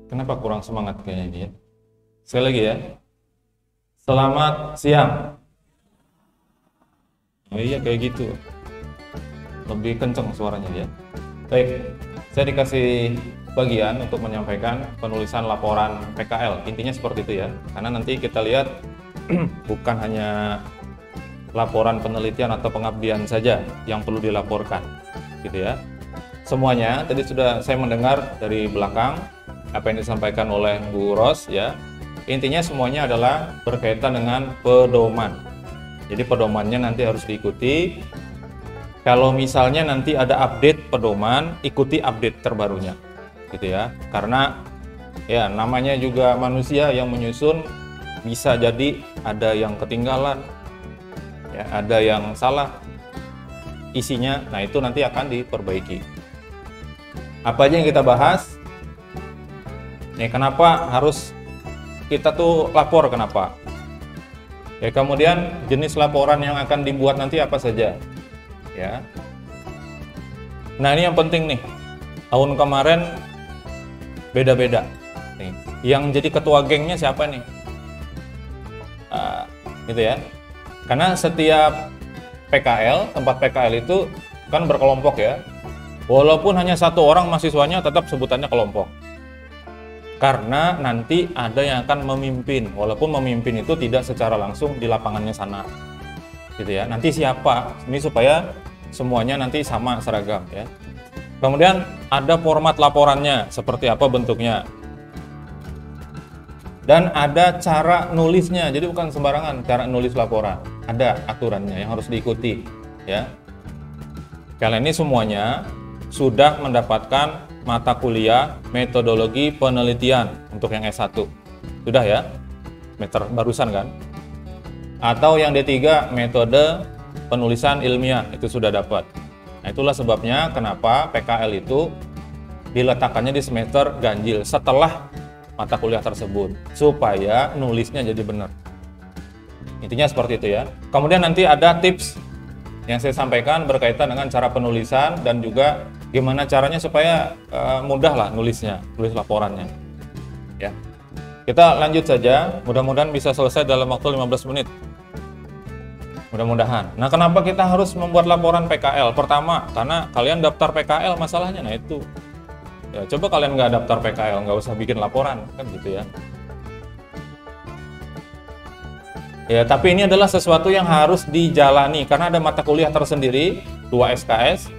Kenapa kurang semangat kayaknya ini ya? Sekali lagi ya. Selamat siang. Oh iya kayak gitu. Lebih kenceng suaranya ya. Baik, saya dikasih bagian untuk menyampaikan penulisan laporan PKL. Intinya seperti itu ya. Karena nanti kita lihat bukan hanya laporan penelitian atau pengabdian saja yang perlu dilaporkan, gitu ya. Semuanya tadi sudah saya mendengar dari belakang apa yang disampaikan oleh Bu Ros ya. Intinya semuanya adalah berkaitan dengan pedoman. Jadi pedomannya nanti harus diikuti. Kalau misalnya nanti ada update pedoman, ikuti update terbarunya, gitu ya. Karena ya namanya juga manusia yang menyusun, bisa jadi ada yang ketinggalan, ya, ada yang salah isinya. Nah itu nanti akan diperbaiki. Apa aja yang kita bahas? Nih, kenapa harus kita tuh lapor, kenapa? Ya, kemudian jenis laporan yang akan dibuat nanti apa saja? Ya. Nah, ini yang penting nih. Tahun kemarin beda-beda. Nih, yang jadi ketua gengnya siapa nih? Gitu ya. Karena setiap PKL, tempat PKL itu kan berkelompok ya. Walaupun hanya satu orang mahasiswanya tetap sebutannya kelompok. Karena nanti ada yang akan memimpin, walaupun memimpin itu tidak secara langsung di lapangannya sana, gitu ya. Nanti siapa? Ini supaya semuanya nanti sama seragam ya. Kemudian ada format laporannya, seperti apa bentuknya, dan ada cara nulisnya. Jadi bukan sembarangan cara nulis laporan, ada aturannya yang harus diikuti ya. Kalian ini semuanya sudah mendapatkan mata kuliah metodologi penelitian untuk yang S1. Sudah ya? Semester barusan kan? Atau yang D3 metode penulisan ilmiah, itu sudah dapat. Nah, itulah sebabnya kenapa PKL itu diletakkannya di semester ganjil setelah mata kuliah tersebut, supaya nulisnya jadi benar. Intinya seperti itu ya. Kemudian nanti ada tips yang saya sampaikan berkaitan dengan cara penulisan dan juga gimana caranya supaya mudah lah nulisnya, tulis laporannya. Ya. Kita lanjut saja, mudah-mudahan bisa selesai dalam waktu 15 menit. Mudah-mudahan. Nah, kenapa kita harus membuat laporan PKL? Pertama, karena kalian daftar PKL masalahnya, nah itu. Ya, coba kalian nggak daftar PKL, nggak usah bikin laporan, kan gitu ya. Ya, tapi ini adalah sesuatu yang harus dijalani karena ada mata kuliah tersendiri, 2 SKS,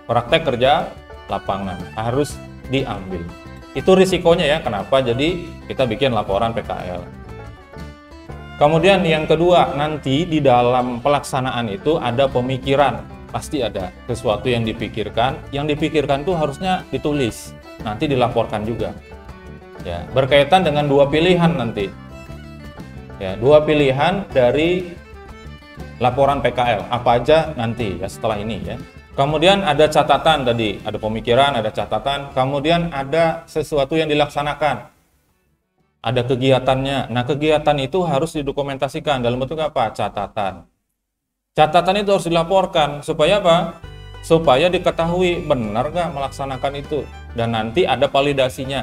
praktek kerja lapangan, harus diambil. Itu risikonya ya, kenapa jadi kita bikin laporan PKL. Kemudian yang kedua, nanti di dalam pelaksanaan itu ada pemikiran, pasti ada sesuatu yang dipikirkan tuh harusnya ditulis, nanti dilaporkan juga. Ya, berkaitan dengan 2 pilihan nanti. Ya, 2 pilihan dari laporan PKL, apa aja nanti ya setelah ini ya. Kemudian ada catatan tadi, ada pemikiran, ada catatan, kemudian ada sesuatu yang dilaksanakan. Ada kegiatannya. Nah, kegiatan itu harus didokumentasikan dalam bentuk apa? Catatan. Catatan itu harus dilaporkan supaya apa? Supaya diketahui benar nggak melaksanakan itu, dan nanti ada validasinya.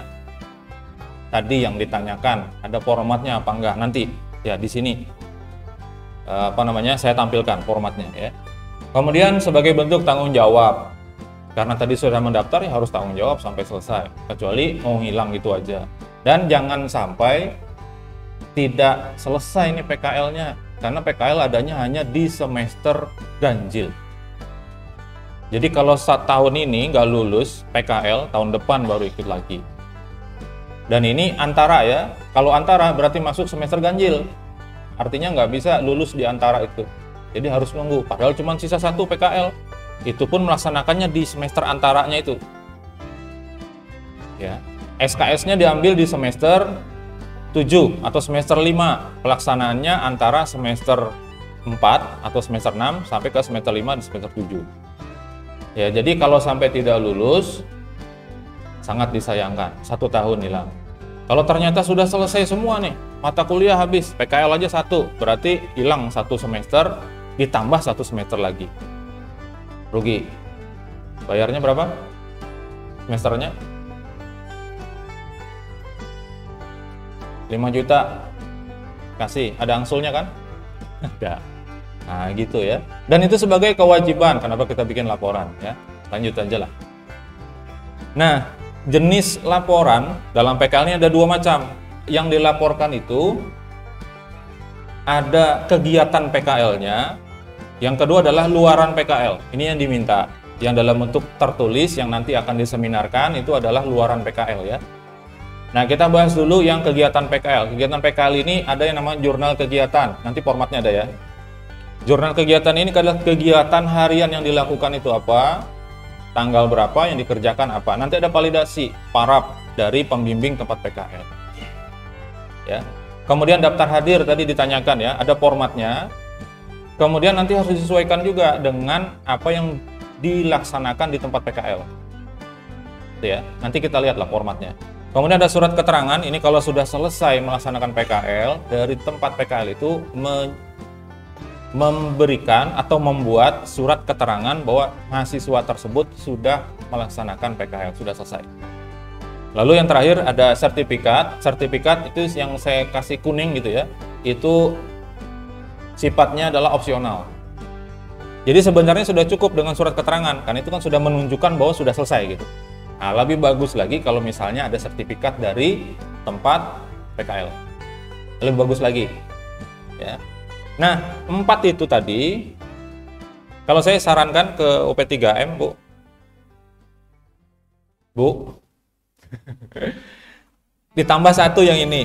Tadi yang ditanyakan, ada formatnya apa enggak nanti. Ya, di sini saya tampilkan formatnya ya. Kemudian sebagai bentuk tanggung jawab, karena tadi sudah mendaftar ya harus tanggung jawab sampai selesai, kecuali mau hilang gitu aja. Dan jangan sampai tidak selesai ini PKL-nya, karena PKL adanya hanya di semester ganjil. Jadi kalau tahun ini nggak lulus PKL, tahun depan baru ikut lagi. Dan ini antara ya, kalau antara berarti masuk semester ganjil, artinya nggak bisa lulus di antara itu. Jadi harus nunggu, padahal cuma sisa 1 PKL, itu pun melaksanakannya di semester antaranya itu. Ya, SKS-nya diambil di semester 7 atau semester 5, pelaksanaannya antara semester 4 atau semester 6 sampai ke semester 5 dan semester 7. Ya, jadi kalau sampai tidak lulus, sangat disayangkan, 1 tahun hilang. Kalau ternyata sudah selesai semua nih, mata kuliah habis, PKL aja 1, berarti hilang 1 semester, ditambah 1 semester lagi. Rugi. Bayarnya berapa? Semesternya? 5 juta kasih, ada angsulnya kan? Ada. Nah gitu ya. Dan itu sebagai kewajiban, kenapa kita bikin laporan ya. Lanjut aja lah. Nah, jenis laporan dalam PKL ini ada 2 macam. Yang dilaporkan itu ada kegiatan PKL-nya, yang kedua adalah luaran PKL. Ini yang diminta, yang dalam bentuk tertulis yang nanti akan diseminarkan itu adalah luaran PKL ya. Nah, kita bahas dulu yang kegiatan PKL. Kegiatan PKL ini ada yang namanya jurnal kegiatan. Nanti formatnya ada ya. Jurnal kegiatan ini adalah kegiatan harian yang dilakukan itu apa, tanggal berapa, yang dikerjakan apa. Nanti ada validasi paraf dari pembimbing tempat PKL. Ya. Kemudian daftar hadir tadi ditanyakan ya, ada formatnya. Kemudian nanti harus disesuaikan juga dengan apa yang dilaksanakan di tempat PKL. Itu ya. Nanti kita lihatlah formatnya. Kemudian ada surat keterangan, ini kalau sudah selesai melaksanakan PKL, dari tempat PKL itu memberikan atau membuat surat keterangan bahwa mahasiswa tersebut sudah melaksanakan PKL, sudah selesai. Lalu yang terakhir ada sertifikat. Sertifikat itu yang saya kasih kuning gitu ya, itu sifatnya adalah opsional. Jadi sebenarnya sudah cukup dengan surat keterangan, karena itu kan sudah menunjukkan bahwa sudah selesai gitu. Nah, lebih bagus lagi kalau misalnya ada sertifikat dari tempat PKL. Lebih bagus lagi. Ya. Nah, 4 itu tadi, kalau saya sarankan ke UP3M, Bu. Bu. Ditambah 1 yang ini.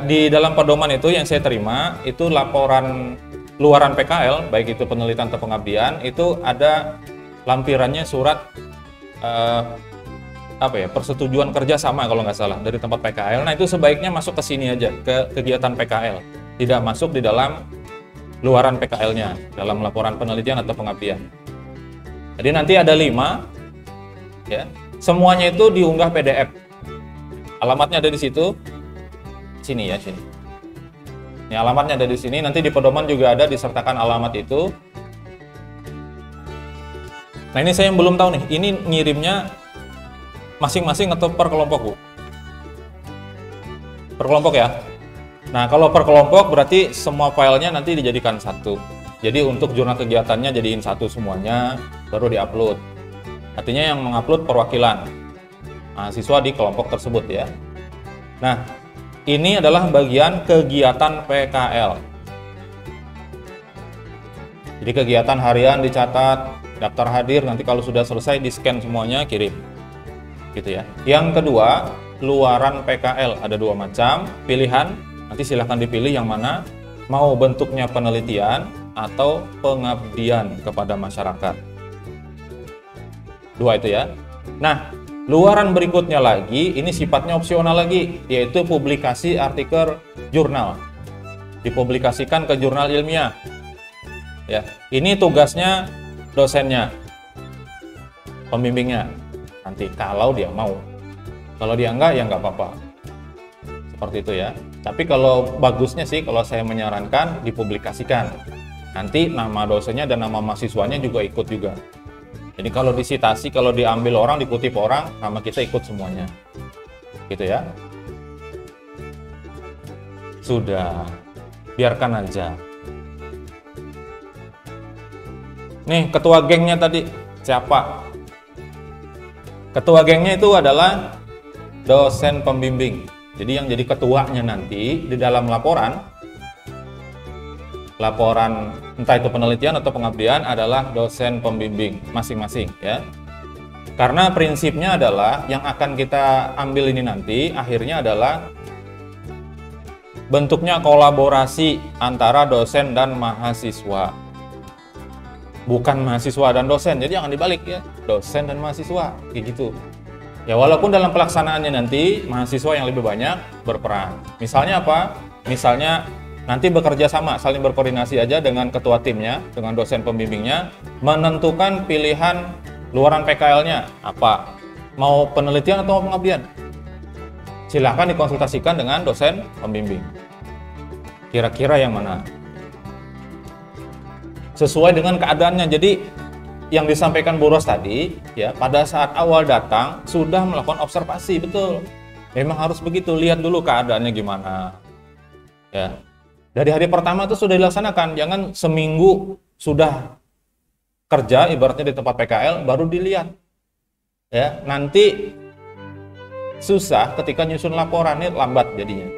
Di dalam pedoman itu yang saya terima, itu laporan luaran PKL, baik itu penelitian atau pengabdian, itu ada lampirannya surat persetujuan kerja sama kalau nggak salah dari tempat PKL. Nah itu sebaiknya masuk ke sini aja, ke kegiatan PKL, tidak masuk di dalam luaran PKL-nya dalam laporan penelitian atau pengabdian. Jadi nanti ada 5 ya, semuanya itu diunggah PDF, alamatnya ada di situ, sini ya, sini. Ini alamatnya ada di sini, nanti di pedoman juga ada disertakan alamat itu. Nah ini saya yang belum tahu nih, ini ngirimnya masing-masing atau per kelompok, Bu? Per kelompok ya? Nah kalau per kelompok berarti semua filenya nanti dijadikan satu. Jadi untuk jurnal kegiatannya jadiin satu semuanya, baru diupload. Artinya yang mengupload perwakilan mahasiswa di kelompok tersebut ya. Nah ini adalah bagian kegiatan PKL. Jadi kegiatan harian dicatat, daftar hadir, nanti kalau sudah selesai di scan semuanya, kirim gitu ya. Yang kedua, luaran PKL ada 2 macam pilihan, nanti silahkan dipilih yang mana, mau bentuknya penelitian atau pengabdian kepada masyarakat. 2 itu ya. Nah luaran berikutnya lagi, ini sifatnya opsional lagi, yaitu publikasi artikel jurnal, dipublikasikan ke jurnal ilmiah ya. Ini tugasnya dosennya, pembimbingnya nanti kalau dia mau. Kalau dia enggak ya enggak apa-apa, seperti itu ya. Tapi kalau bagusnya sih, kalau saya menyarankan dipublikasikan, nanti nama dosennya dan nama mahasiswanya juga ikut juga. Jadi kalau disitasi, kalau diambil orang, dikutip orang, nama kita ikut semuanya gitu ya. Sudah, biarkan aja. Nih ketua gengnya tadi siapa? Ketua gengnya itu adalah dosen pembimbing. Jadi yang jadi ketuanya nanti di dalam laporan entah itu penelitian atau pengabdian adalah dosen pembimbing masing-masing ya. Karena prinsipnya adalah yang akan kita ambil ini nanti akhirnya adalah bentuknya kolaborasi antara dosen dan mahasiswa. Bukan mahasiswa dan dosen, jadi jangan dibalik ya, dosen dan mahasiswa, kayak gitu. Ya walaupun dalam pelaksanaannya nanti mahasiswa yang lebih banyak berperan. Misalnya apa? Misalnya nanti bekerja sama, saling berkoordinasi aja dengan ketua timnya, dengan dosen pembimbingnya, menentukan pilihan luaran PKL-nya apa. Mau penelitian atau mau pengabdian? Silahkan dikonsultasikan dengan dosen pembimbing. Kira-kira yang mana? Sesuai dengan keadaannya. Jadi yang disampaikan Bu Ros tadi ya, pada saat awal datang sudah melakukan observasi, betul. Memang harus begitu, lihat dulu keadaannya gimana. Ya. Dari hari pertama itu sudah dilaksanakan, jangan seminggu sudah kerja ibaratnya di tempat PKL baru dilihat. Ya, nanti susah ketika nyusun laporan, ini lambat jadinya.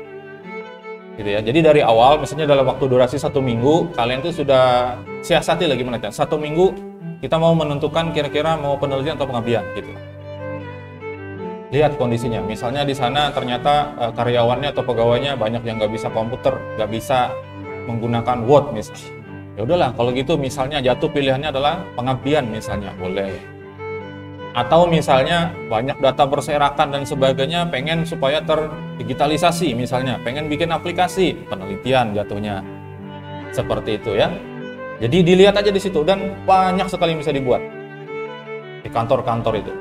Gitu ya. Jadi dari awal misalnya dalam waktu durasi 1 minggu kalian tuh sudah siasati lagi gimana ya. 1 minggu kita mau menentukan kira-kira mau penelitian atau pengabdian gitu. Lihat kondisinya, misalnya di sana ternyata karyawannya atau pegawainya banyak yang nggak bisa komputer, nggak bisa menggunakan Word misalnya. Ya udahlah, kalau gitu misalnya jatuh pilihannya adalah pengabdian misalnya, boleh. Atau misalnya banyak data berserakan dan sebagainya, pengen supaya terdigitalisasi misalnya, pengen bikin aplikasi, penelitian jatuhnya. Seperti itu ya. Jadi dilihat aja di situ dan banyak sekali yang bisa dibuat di kantor-kantor itu.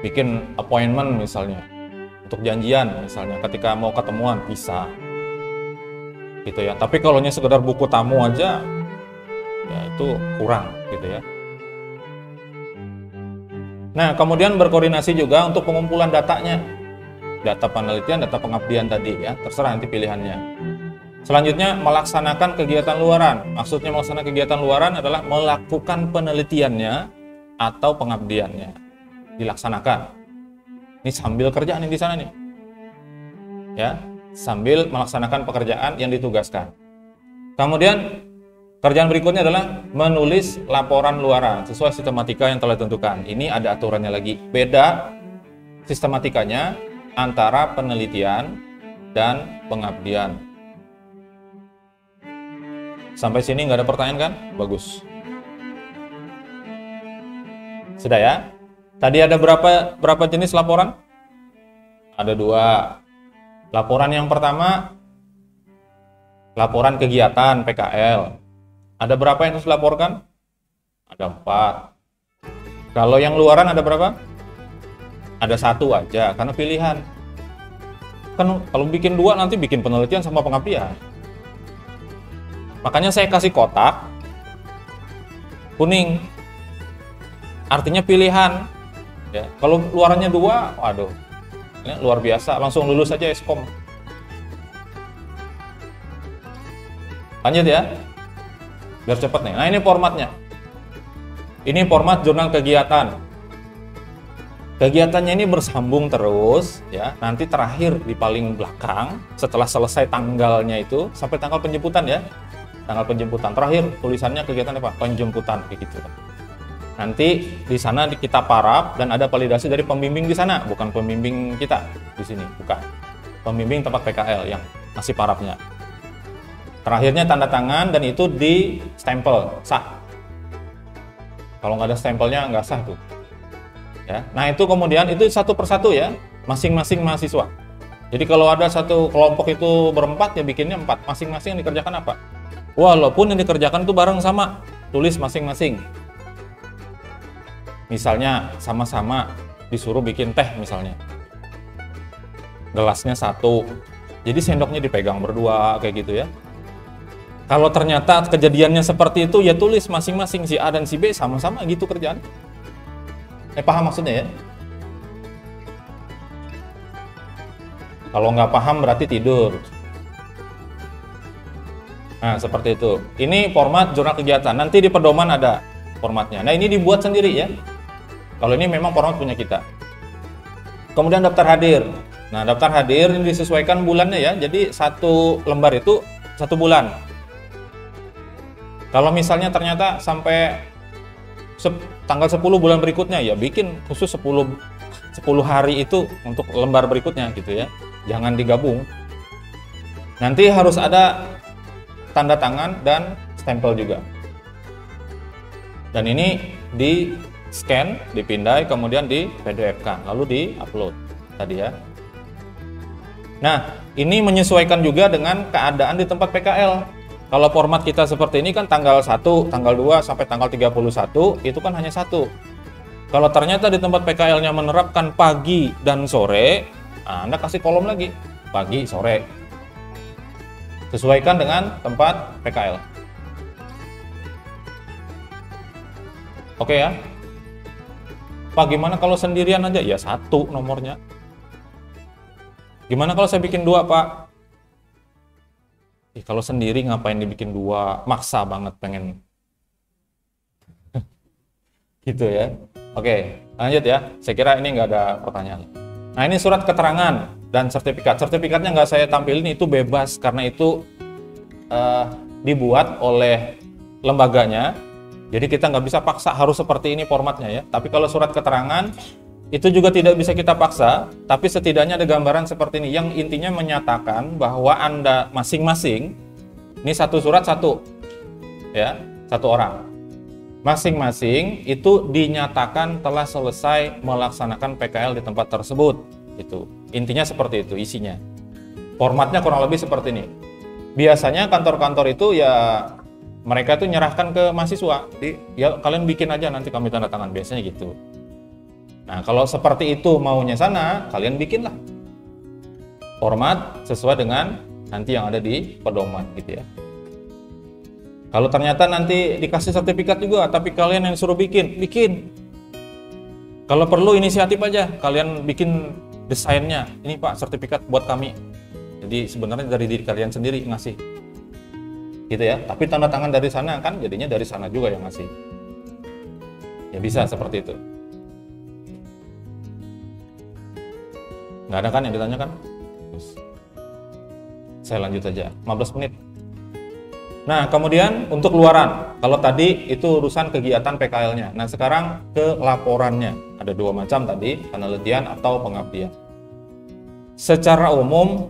Bikin appointment misalnya untuk janjian misalnya ketika mau ketemuan bisa gitu ya. Tapi kalau sekedar buku tamu aja ya itu kurang gitu ya. Nah, kemudian berkoordinasi juga untuk pengumpulan datanya, data penelitian, data pengabdian tadi ya, terserah nanti pilihannya. Selanjutnya melaksanakan kegiatan luaran. Maksudnya melaksanakan kegiatan luaran adalah melakukan penelitiannya atau pengabdiannya dilaksanakan. Ini sambil kerja nih di sana nih. Ya, sambil melaksanakan pekerjaan yang ditugaskan. Kemudian kerjaan berikutnya adalah menulis laporan luaran sesuai sistematika yang telah ditentukan. Ini ada aturannya lagi. Beda sistematikanya antara penelitian dan pengabdian. Sampai sini nggak ada pertanyaan kan? Bagus. Sudah ya? Tadi ada berapa jenis laporan? Ada 2. Laporan yang pertama, laporan kegiatan PKL. Ada berapa yang harus dilaporkan? Ada 4. Kalau yang luaran ada berapa? Ada 1 aja, karena pilihan. Kan kalau bikin 2 nanti bikin penelitian sama pengabdian. Makanya saya kasih kotak kuning. Artinya pilihan. Ya, kalau luarannya 2, waduh, ini luar biasa, langsung lulus aja Eskom. Lanjut ya, biar cepet nih. Nah ini formatnya. Ini format jurnal kegiatan. Kegiatannya ini bersambung terus, ya. Nanti terakhir di paling belakang, setelah selesai tanggalnya itu sampai tanggal penjemputan ya. Tanggal penjemputan terakhir tulisannya kegiatan apa? Penjemputan kayak gitu. Nanti di sana kita paraf dan ada validasi dari pembimbing di sana, bukan pembimbing kita di sini, bukan. Pembimbing tempat PKL yang masih parafnya. Terakhirnya tanda tangan dan itu di stempel, sah. Kalau nggak ada stempelnya nggak sah tuh. Ya. Nah itu kemudian itu satu persatu ya, masing-masing mahasiswa. Jadi kalau ada satu kelompok itu berempat ya bikinnya 4, masing-masing yang dikerjakan apa? Walaupun yang dikerjakan itu bareng sama, tulis masing-masing. Misalnya sama-sama disuruh bikin teh misalnya. Gelasnya 1. Jadi sendoknya dipegang berdua kayak gitu ya. Kalau ternyata kejadiannya seperti itu ya tulis masing-masing si A dan si B sama-sama gitu kerjaan. Paham maksudnya ya? Kalau nggak paham berarti tidur. Nah seperti itu. Ini format jurnal kegiatan. Nanti di pedoman ada formatnya. Nah ini dibuat sendiri ya. Kalau ini memang format punya kita. Kemudian daftar hadir. Nah daftar hadir ini disesuaikan bulannya ya. Jadi 1 lembar itu 1 bulan. Kalau misalnya ternyata sampai tanggal 10 bulan berikutnya ya bikin khusus 10 hari itu untuk lembar berikutnya gitu ya. Jangan digabung. Nanti harus ada tanda tangan dan stempel juga. Dan ini di scan, dipindai, kemudian di PDF-kan, lalu di-upload tadi ya. Nah, ini menyesuaikan juga dengan keadaan di tempat PKL. Kalau format kita seperti ini kan tanggal 1, tanggal 2 sampai tanggal 31 itu kan hanya 1. Kalau ternyata di tempat PKL-nya menerapkan pagi dan sore, nah Anda kasih kolom lagi, pagi, sore. Sesuaikan dengan tempat PKL. Oke ya. Pak, gimana kalau sendirian aja? Ya 1 nomornya. Gimana kalau saya bikin 2, Pak? Kalau sendiri ngapain dibikin 2? Maksa banget pengen. Gitu ya. Oke, lanjut ya. Saya kira ini nggak ada pertanyaan. Nah, ini surat keterangan dan sertifikat. Sertifikatnya nggak saya tampilin, itu bebas karena itu dibuat oleh lembaganya. Jadi kita nggak bisa paksa harus seperti ini formatnya ya. Tapi kalau surat keterangan itu juga tidak bisa kita paksa, tapi setidaknya ada gambaran seperti ini yang intinya menyatakan bahwa Anda masing-masing, ini satu surat satu ya, satu orang. Masing-masing itu dinyatakan telah selesai melaksanakan PKL di tempat tersebut. Itu intinya seperti itu isinya. Formatnya kurang lebih seperti ini. Biasanya kantor-kantor itu ya mereka itu nyerahkan ke mahasiswa, ya kalian bikin aja nanti kami tanda tangan, biasanya gitu. Nah, kalau seperti itu maunya sana, kalian bikinlah format sesuai dengan nanti yang ada di pedoman gitu ya. Kalau ternyata nanti dikasih sertifikat juga, tapi kalian yang suruh bikin. Kalau perlu inisiatif aja, kalian bikin desainnya. Ini Pak, sertifikat buat kami. Jadi sebenarnya dari diri kalian sendiri ngasih. Gitu ya. Tapi tanda tangan dari sana kan, jadinya dari sana juga yang ngasih. Ya bisa seperti itu. Nggak ada kan yang ditanyakan? Terus saya lanjut aja, 15 menit. Nah, kemudian untuk luaran. Kalau tadi itu urusan kegiatan PKL-nya. Nah, sekarang ke laporannya. Ada 2 macam tadi, penelitian atau pengabdian. Secara umum,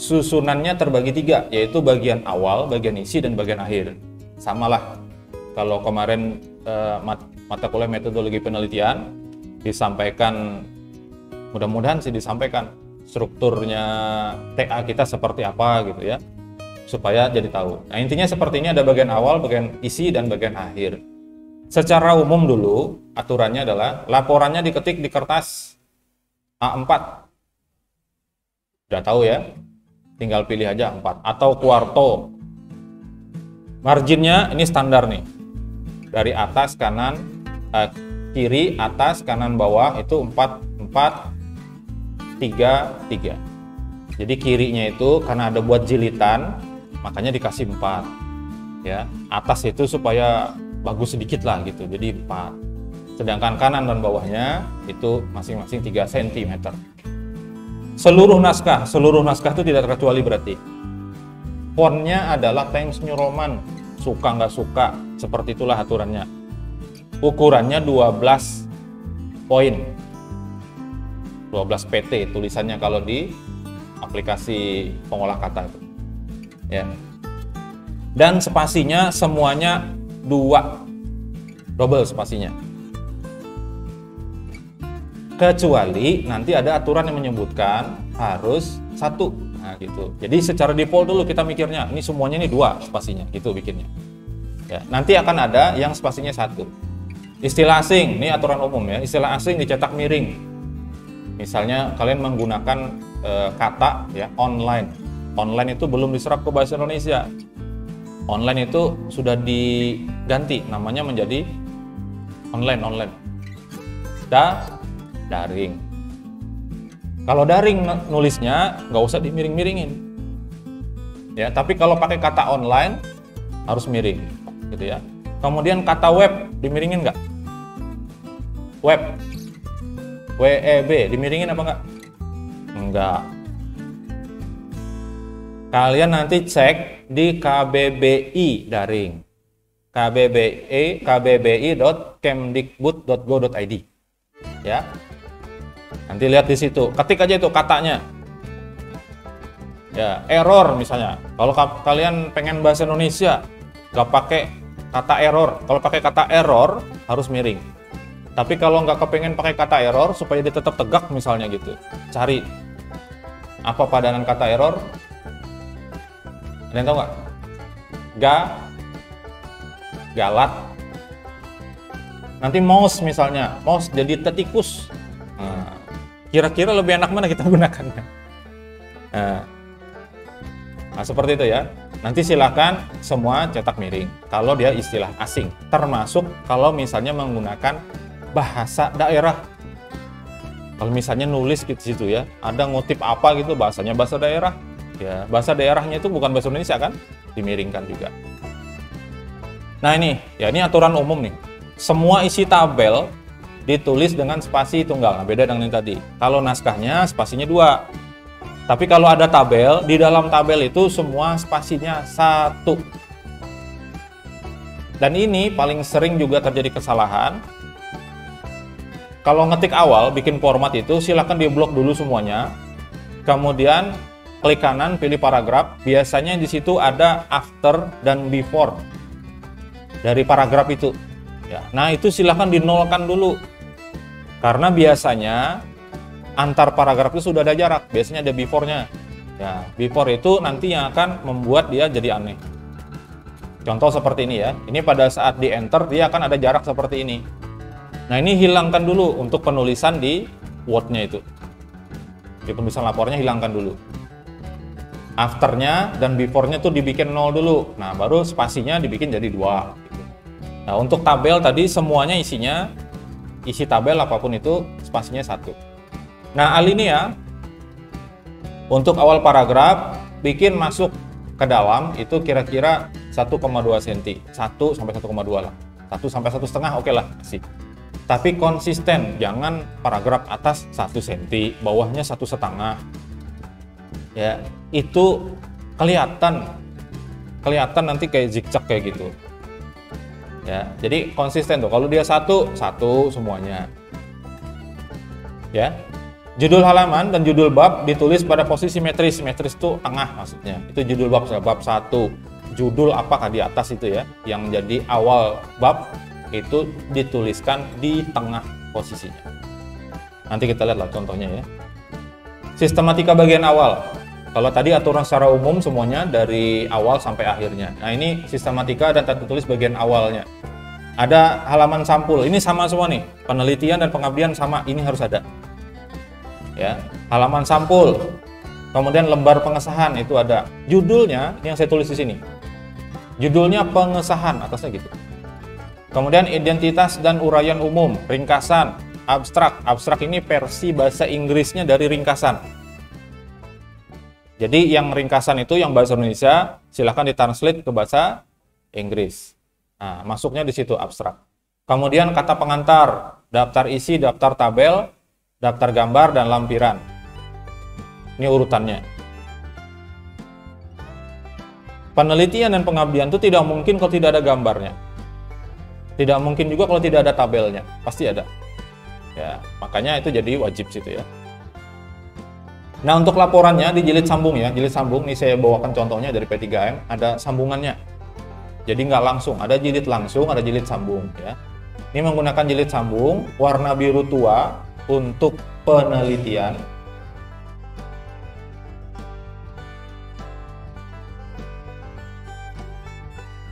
susunannya terbagi 3, yaitu bagian awal, bagian isi, dan bagian akhir. Samalah. Kalau kemarin mata kuliah metodologi penelitian disampaikan, mudah-mudahan sih disampaikan strukturnya TA kita seperti apa gitu ya, supaya jadi tahu. Nah, intinya seperti ini, ada bagian awal, bagian isi, dan bagian akhir. Secara umum dulu, aturannya adalah laporannya diketik di kertas A4. Udah tahu ya, tinggal pilih aja 4 atau kuarto. Marginnya ini standar nih, dari atas kanan kiri, atas kanan bawah itu 4 4 3 3. Jadi kirinya itu karena ada buat jilitan, makanya dikasih 4 ya. Atas itu supaya bagus sedikit lah gitu, jadi 4. Sedangkan kanan dan bawahnya itu masing-masing 3 cm. Seluruh naskah itu tidak terkecuali berarti. Fontnya adalah Times New Roman, suka nggak suka, seperti itulah aturannya. Ukurannya 12 poin, 12 PT tulisannya kalau di aplikasi pengolah kata itu ya. Dan spasinya semuanya 2, double spasinya, kecuali nanti ada aturan yang menyebutkan harus 1. Nah gitu. Jadi secara default dulu kita mikirnya ini semuanya ini 2 spasinya gitu bikinnya ya. Nanti akan ada yang spasinya 1. Istilah asing, ini aturan umum ya, istilah asing dicetak miring. Misalnya kalian menggunakan kata ya online itu belum diserap ke bahasa Indonesia. Online itu sudah diganti namanya menjadi online. Daring. Kalau daring nulisnya nggak usah dimiring-miringin ya, tapi kalau pakai kata online harus miring gitu ya. Kemudian kata web dimiringin nggak? WEB dimiringin apa enggak? Enggak. Kalian nanti cek di KBBI daring. kbbi.kemdikbud.go.id ya. Nanti lihat di situ, ketik aja itu katanya. Ya, error misalnya. Kalau kalian pengen bahasa Indonesia, nggak pakai kata error. Kalau pakai kata error harus miring. Tapi kalau nggak kepengen pakai kata error supaya dia tetap tegak misalnya gitu, cari apa padanan kata error. Ada yang tahu nggak? Galat. Nanti mouse misalnya, mouse jadi tetikus. Nah, kira-kira lebih enak mana kita gunakan? Nah, seperti itu ya. Nanti silakan semua cetak miring kalau dia istilah asing, termasuk kalau misalnya menggunakan bahasa daerah. Kalau misalnya nulis di situ ya, ada ngutip apa gitu, bahasanya bahasa daerah. Ya, bahasa daerahnya itu bukan bahasa Indonesia kan, dimiringkan juga. Nah ini, ya ini aturan umum nih. Semua isi tabel ditulis dengan spasi tunggal. Nah, beda dengan yang tadi. Kalau naskahnya spasinya 2. Tapi kalau ada tabel, di dalam tabel itu semua spasinya 1. Dan ini paling sering juga terjadi kesalahan. Kalau ngetik awal, bikin format itu, silahkan diblok dulu semuanya. Kemudian klik kanan, pilih paragraf. Biasanya di situ ada after dan before dari paragraf itu. Ya, nah itu silahkan dinolkan dulu. Karena biasanya antar paragraf itu sudah ada jarak. Biasanya ada before-nya. Ya, before itu nanti yang akan membuat dia jadi aneh. Contoh seperti ini ya. Ini pada saat di enter dia akan ada jarak seperti ini. Nah ini hilangkan dulu untuk penulisan di Word-nya itu. Di penulisan lapornya hilangkan dulu. After-nya dan before-nya tuh dibikin 0 dulu. Nah baru spasinya dibikin jadi 2. Gitu. Nah untuk tabel tadi semuanya isinya, isi tabel apapun itu spasinya 1. Nah alinea untuk awal paragraf bikin masuk ke dalam itu kira-kira 1,2 cm. 1 sampai 1,2 lah. 1 sampai 1,5 oke lah sih. Tapi konsisten, jangan paragraf atas 1 cm, bawahnya 1,5. Ya, itu kelihatan nanti kayak zigzag kayak gitu. Ya, jadi konsisten tuh. Kalau dia 1 semuanya. Ya. Judul halaman dan judul bab ditulis pada posisi simetris. Simetris itu tengah maksudnya. Itu judul bab 1. Judul apakah di atas itu ya, yang jadi awal bab itu dituliskan di tengah posisinya. Nanti kita lihatlah contohnya ya. Sistematika bagian awal. Kalau tadi aturan secara umum semuanya dari awal sampai akhirnya. Nah ini sistematika dan tata tulis bagian awalnya. Ada halaman sampul. Ini sama semua nih. Penelitian dan pengabdian sama. Ini harus ada. Ya, halaman sampul. Kemudian lembar pengesahan itu ada. Judulnya ini yang saya tulis di sini. Judulnya pengesahan atasnya gitu. Kemudian identitas dan uraian umum, ringkasan, abstrak. Abstrak ini versi bahasa Inggrisnya dari ringkasan. Jadi yang ringkasan itu yang bahasa Indonesia silahkan ditranslate ke bahasa Inggris. Nah, masuknya di situ abstrak. Kemudian kata pengantar, daftar isi, daftar tabel, daftar gambar dan lampiran. Ini urutannya. Penelitian dan pengabdian itu tidak mungkin kalau tidak ada gambarnya. Tidak mungkin juga kalau tidak ada tabelnya. Pasti ada. Ya, makanya itu jadi wajib situ ya. Nah untuk laporannya di jilid sambung ya, jilid sambung ini saya bawakan contohnya dari P3M, ada sambungannya. Jadi nggak langsung, ada jilid langsung, ada jilid sambung ya. Ini menggunakan jilid sambung, warna biru tua untuk penelitian.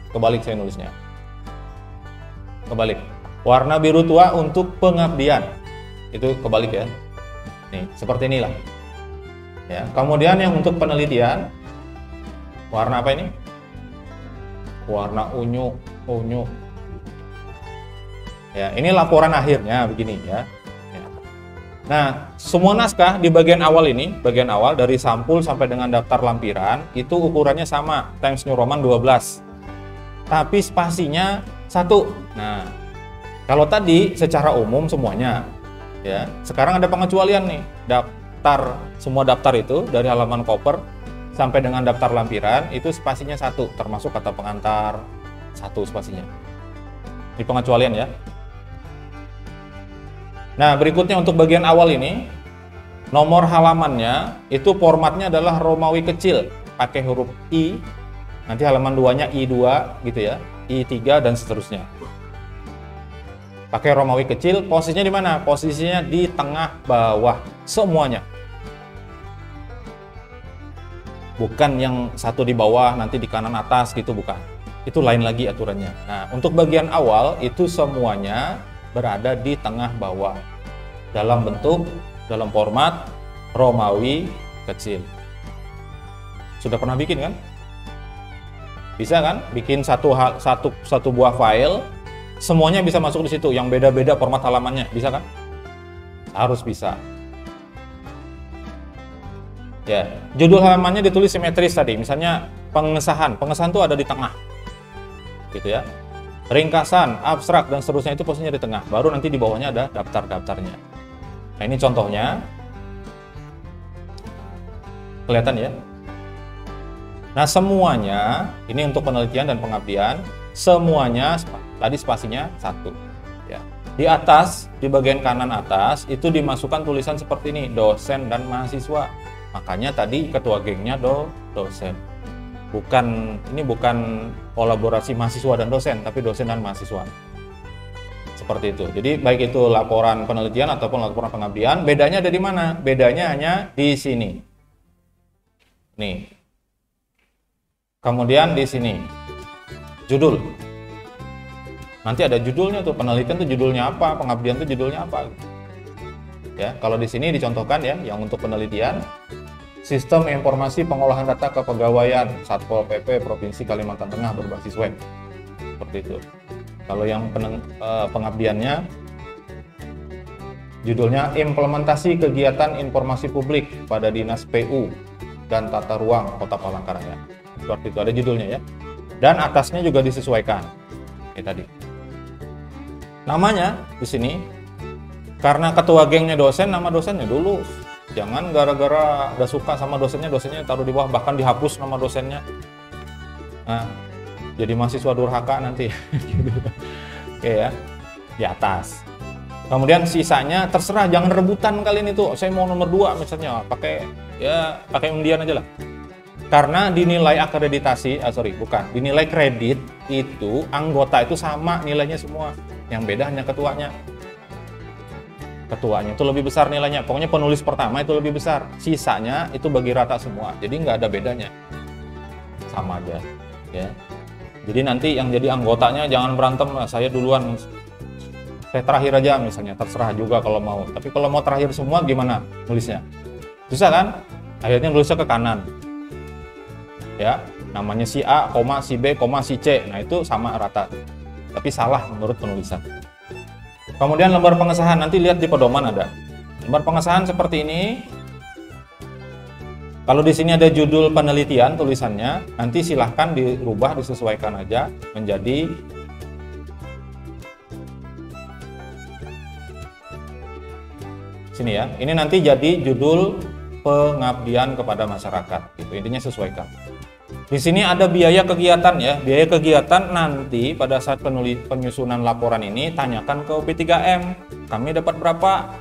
Kebalik saya nulisnya. Kebalik. Warna biru tua untuk pengabdian. Itu kebalik ya. Nih, seperti inilah. Ya, kemudian yang untuk penelitian warna apa ini? Warna unyu. Ya, ini laporan akhirnya begini ya. Ya. Nah, semua naskah di bagian awal ini, bagian awal dari sampul sampai dengan daftar lampiran itu ukurannya sama, Times New Roman 12. Tapi spasinya 1. Nah, kalau tadi secara umum semuanya ya. Sekarang ada pengecualian nih. Semua daftar itu dari halaman koper sampai dengan daftar lampiran itu spasinya 1, termasuk kata pengantar 1 spasinya. Ini pengecualian ya. Nah berikutnya untuk bagian awal ini nomor halamannya itu formatnya adalah Romawi kecil pakai huruf I, nanti halaman 2 nya I2 gitu ya, I3 dan seterusnya. Pakai Romawi kecil, posisinya di mana? Posisinya di tengah bawah semuanya. Bukan yang satu di bawah nanti di kanan atas gitu, bukan. Itu lain lagi aturannya. Nah, untuk bagian awal itu semuanya berada di tengah bawah dalam format Romawi kecil. Sudah pernah bikin kan? Bisa kan? Bikin satu buah file. semuanya bisa masuk di situ, yang beda-beda format halamannya, bisa kan? Harus bisa. Ya, judul halamannya ditulis simetris tadi, misalnya pengesahan itu ada di tengah, gitu ya. Ringkasan, abstrak, dan seterusnya itu posisinya di tengah. Baru nanti di bawahnya ada daftar-daftarnya. Nah, ini contohnya. Kelihatan ya? Nah, semuanya, ini untuk penelitian dan pengabdian, semuanya, tadi spasinya 1. Ya. Di atas, di bagian kanan atas, itu dimasukkan tulisan seperti ini, dosen dan mahasiswa. Makanya tadi ketua gengnya dosen. Ini bukan kolaborasi mahasiswa dan dosen, tapi dosen dan mahasiswa. Seperti itu. Jadi baik itu laporan penelitian ataupun laporan pengabdian, bedanya ada di mana? Bedanya hanya di sini. Nih. Kemudian di sini. Judul. Nanti ada judulnya tuh, penelitian tuh judulnya apa, pengabdian tuh judulnya apa. Ya, kalau di sini dicontohkan ya, yang untuk penelitian, Sistem Informasi Pengolahan Data Kepegawaian Satpol PP Provinsi Kalimantan Tengah berbasis web. Seperti itu. Kalau yang pengabdiannya, judulnya Implementasi Kegiatan Informasi Publik pada Dinas PU dan Tata Ruang Kota Palangkaraya. Seperti itu, ada judulnya ya. Dan atasnya juga disesuaikan. Kayak tadi. Namanya di sini, karena ketua gengnya dosen, nama dosennya dulu. Jangan gara-gara udah suka sama dosennya taruh di bawah, bahkan dihapus nama dosennya. Nah, jadi mahasiswa durhaka nanti. Oke ya, di atas. Kemudian sisanya terserah, jangan rebutan kalian itu. Saya mau nomor 2 misalnya, pakai undian aja lah. Karena dinilai akreditasi, dinilai kredit itu anggota itu sama nilainya semua. Yang beda hanya ketuanya. Ketuanya itu lebih besar nilainya, pokoknya penulis pertama itu lebih besar, sisanya itu bagi rata semua, jadi nggak ada bedanya, sama aja ya. Jadi nanti yang jadi anggotanya jangan berantem, saya duluan, saya terakhir aja misalnya, terserah juga kalau mau. Tapi kalau mau terakhir semua gimana nulisnya? Susah kan? Akhirnya nulisnya ke kanan ya, namanya si A, si B, si C, nah itu sama rata, tapi salah menurut penulisan. Kemudian lembar pengesahan, nanti lihat di pedoman ada. Lembar pengesahan seperti ini. Kalau di sini ada judul penelitian tulisannya, nanti silahkan dirubah, disesuaikan aja menjadi sini ya. Ini nanti jadi judul pengabdian kepada masyarakat. Gitu. Intinya sesuaikan. Di sini ada biaya kegiatan ya. Biaya kegiatan nanti pada saat penyusunan laporan ini tanyakan ke P3M. Kami dapat berapa?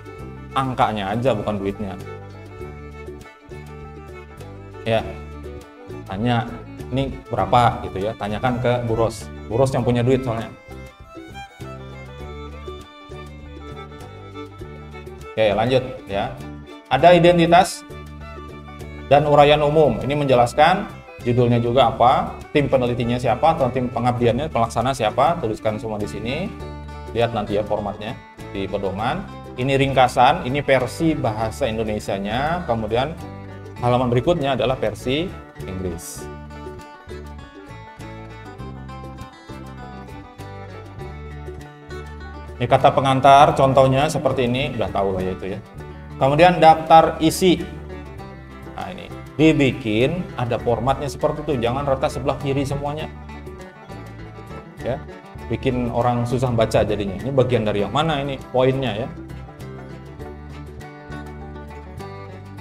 Angkanya aja, bukan duitnya. Ya. Tanya, ini berapa gitu ya. Tanyakan ke Buros. Buros yang punya duit soalnya. Oke, lanjut ya. Ada identitas dan uraian umum. Ini menjelaskan judulnya juga apa, tim penelitinya siapa, atau tim pengabdiannya, pelaksana siapa, tuliskan semua di sini. Lihat nanti ya formatnya di pedoman. Ini ringkasan, ini versi bahasa Indonesianya, kemudian halaman berikutnya adalah versi Inggris. Ini kata pengantar, contohnya seperti ini, udah tahu lah ya itu ya. Kemudian daftar isi. Nah ini, dibikin ada formatnya seperti itu, jangan rata sebelah kiri semuanya. Ya, bikin orang susah baca jadinya. Ini bagian dari yang mana ini poinnya ya.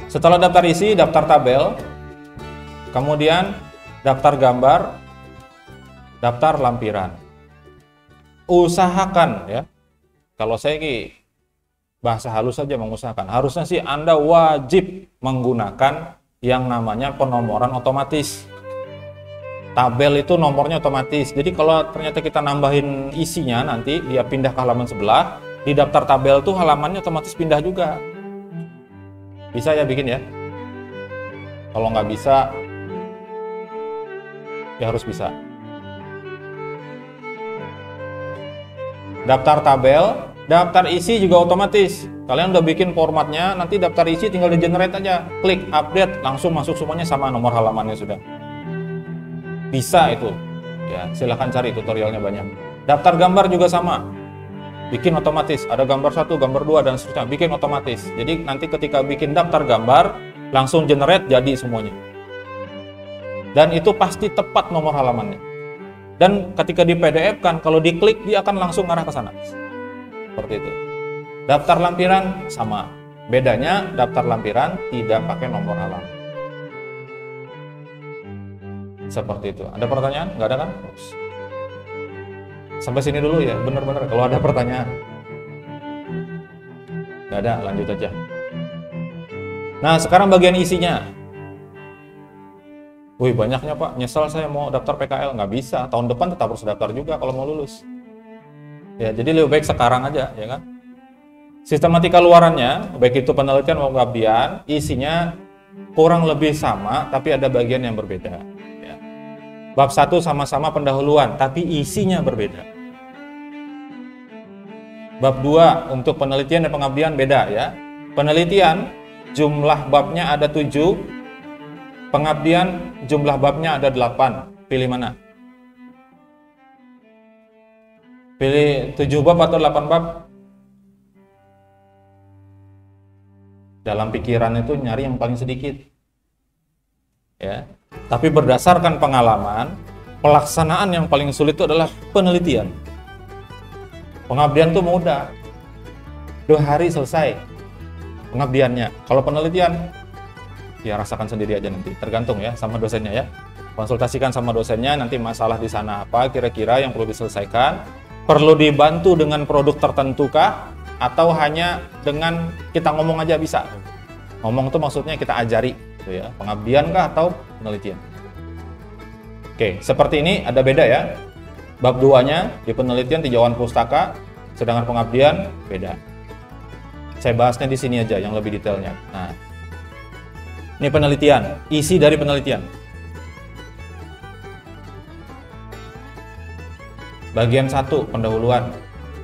Setelah daftar isi, daftar tabel, kemudian daftar gambar, daftar lampiran. Usahakan ya. Kalau saya bahasa halus saja mengusahakan, harusnya sih Anda wajib menggunakan yang namanya penomoran otomatis. Tabel itu nomornya otomatis. Jadi kalau ternyata kita nambahin isinya, nanti dia pindah ke halaman sebelah, di daftar tabel tuh halamannya otomatis pindah juga. Bisa ya bikin ya? Kalau nggak bisa, ya harus bisa. Daftar tabel, daftar isi juga otomatis. Kalian udah bikin formatnya, nanti daftar isi tinggal di generate aja. Klik update, langsung masuk semuanya sama nomor halamannya sudah. Bisa itu. Ya, silahkan cari tutorialnya banyak. Daftar gambar juga sama. Bikin otomatis. Ada gambar 1, gambar 2, dan seterusnya. Bikin otomatis. Jadi nanti ketika bikin daftar gambar, langsung generate jadi semuanya. Dan itu pasti tepat nomor halamannya. Dan ketika di PDF kan, kalau diklik dia akan langsung arah ke sana. Seperti itu. Daftar lampiran sama. Bedanya daftar lampiran tidak pakai nomor halaman. Seperti itu. Ada pertanyaan? Nggak ada kan? Sampai sini dulu ya, benar-benar. Kalau ada pertanyaan. Nggak ada, lanjut aja. Nah, sekarang bagian isinya. Wih, banyaknya Pak, nyesel saya mau daftar PKL. Nggak bisa, tahun depan tetap harus daftar juga kalau mau lulus. Ya, jadi lebih baik sekarang aja, ya kan? Sistematika luarannya, baik itu penelitian maupun pengabdian, isinya kurang lebih sama, tapi ada bagian yang berbeda. Ya. Bab 1 sama-sama pendahuluan, tapi isinya berbeda. Bab 2 untuk penelitian dan pengabdian beda ya. Penelitian, jumlah babnya ada 7, pengabdian jumlah babnya ada 8. Pilih mana? Pilih 7 bab atau 8 bab? Dalam pikiran itu nyari yang paling sedikit. Ya. Tapi berdasarkan pengalaman, pelaksanaan yang paling sulit itu adalah penelitian. Pengabdian tuh mudah. 2 hari selesai pengabdiannya. Kalau penelitian, ya rasakan sendiri aja nanti, tergantung ya sama dosennya ya. Konsultasikan sama dosennya, nanti masalah di sana apa kira-kira yang perlu diselesaikan, perlu dibantu dengan produk tertentu kah, atau hanya dengan kita ngomong aja bisa. Ngomong tuh maksudnya kita ajari gitu ya, pengabdian kah atau penelitian. Oke, seperti ini ada beda ya. Bab 2-nya di penelitian tinjauan pustaka, sedangkan pengabdian beda. Saya bahasnya di sini aja yang lebih detailnya. Nah, ini penelitian, isi dari penelitian. Bagian 1, pendahuluan.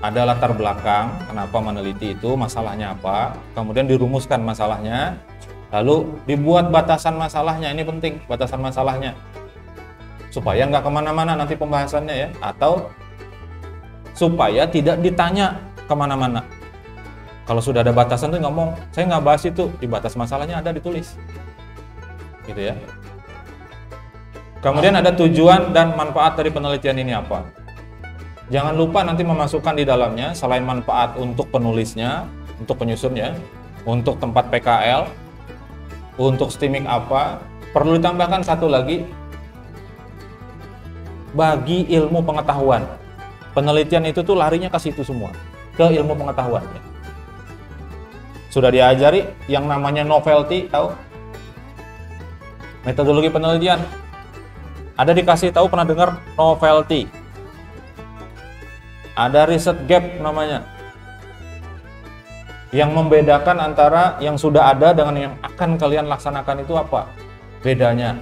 Ada latar belakang, kenapa meneliti itu, masalahnya apa, kemudian dirumuskan masalahnya, lalu dibuat batasan masalahnya, ini penting, batasan masalahnya. Supaya nggak kemana-mana nanti pembahasannya ya, atau supaya tidak ditanya kemana-mana. Kalau sudah ada batasan tuh ngomong, saya nggak bahas itu, di batas masalahnya ada ditulis. Gitu ya. Kemudian ada tujuan dan manfaat dari penelitian ini apa. Jangan lupa nanti memasukkan di dalamnya, selain manfaat untuk penulisnya, untuk penyusunnya, untuk tempat PKL, untuk STIMIK apa, perlu ditambahkan satu lagi, bagi ilmu pengetahuan. Penelitian itu tuh larinya ke situ semua, ke ilmu pengetahuan. Sudah diajari yang namanya novelty, tahu? Metodologi penelitian. Ada dikasih tahu, pernah dengar novelty? Ada riset gap namanya. Yang membedakan antara yang sudah ada dengan yang akan kalian laksanakan itu apa? Bedanya.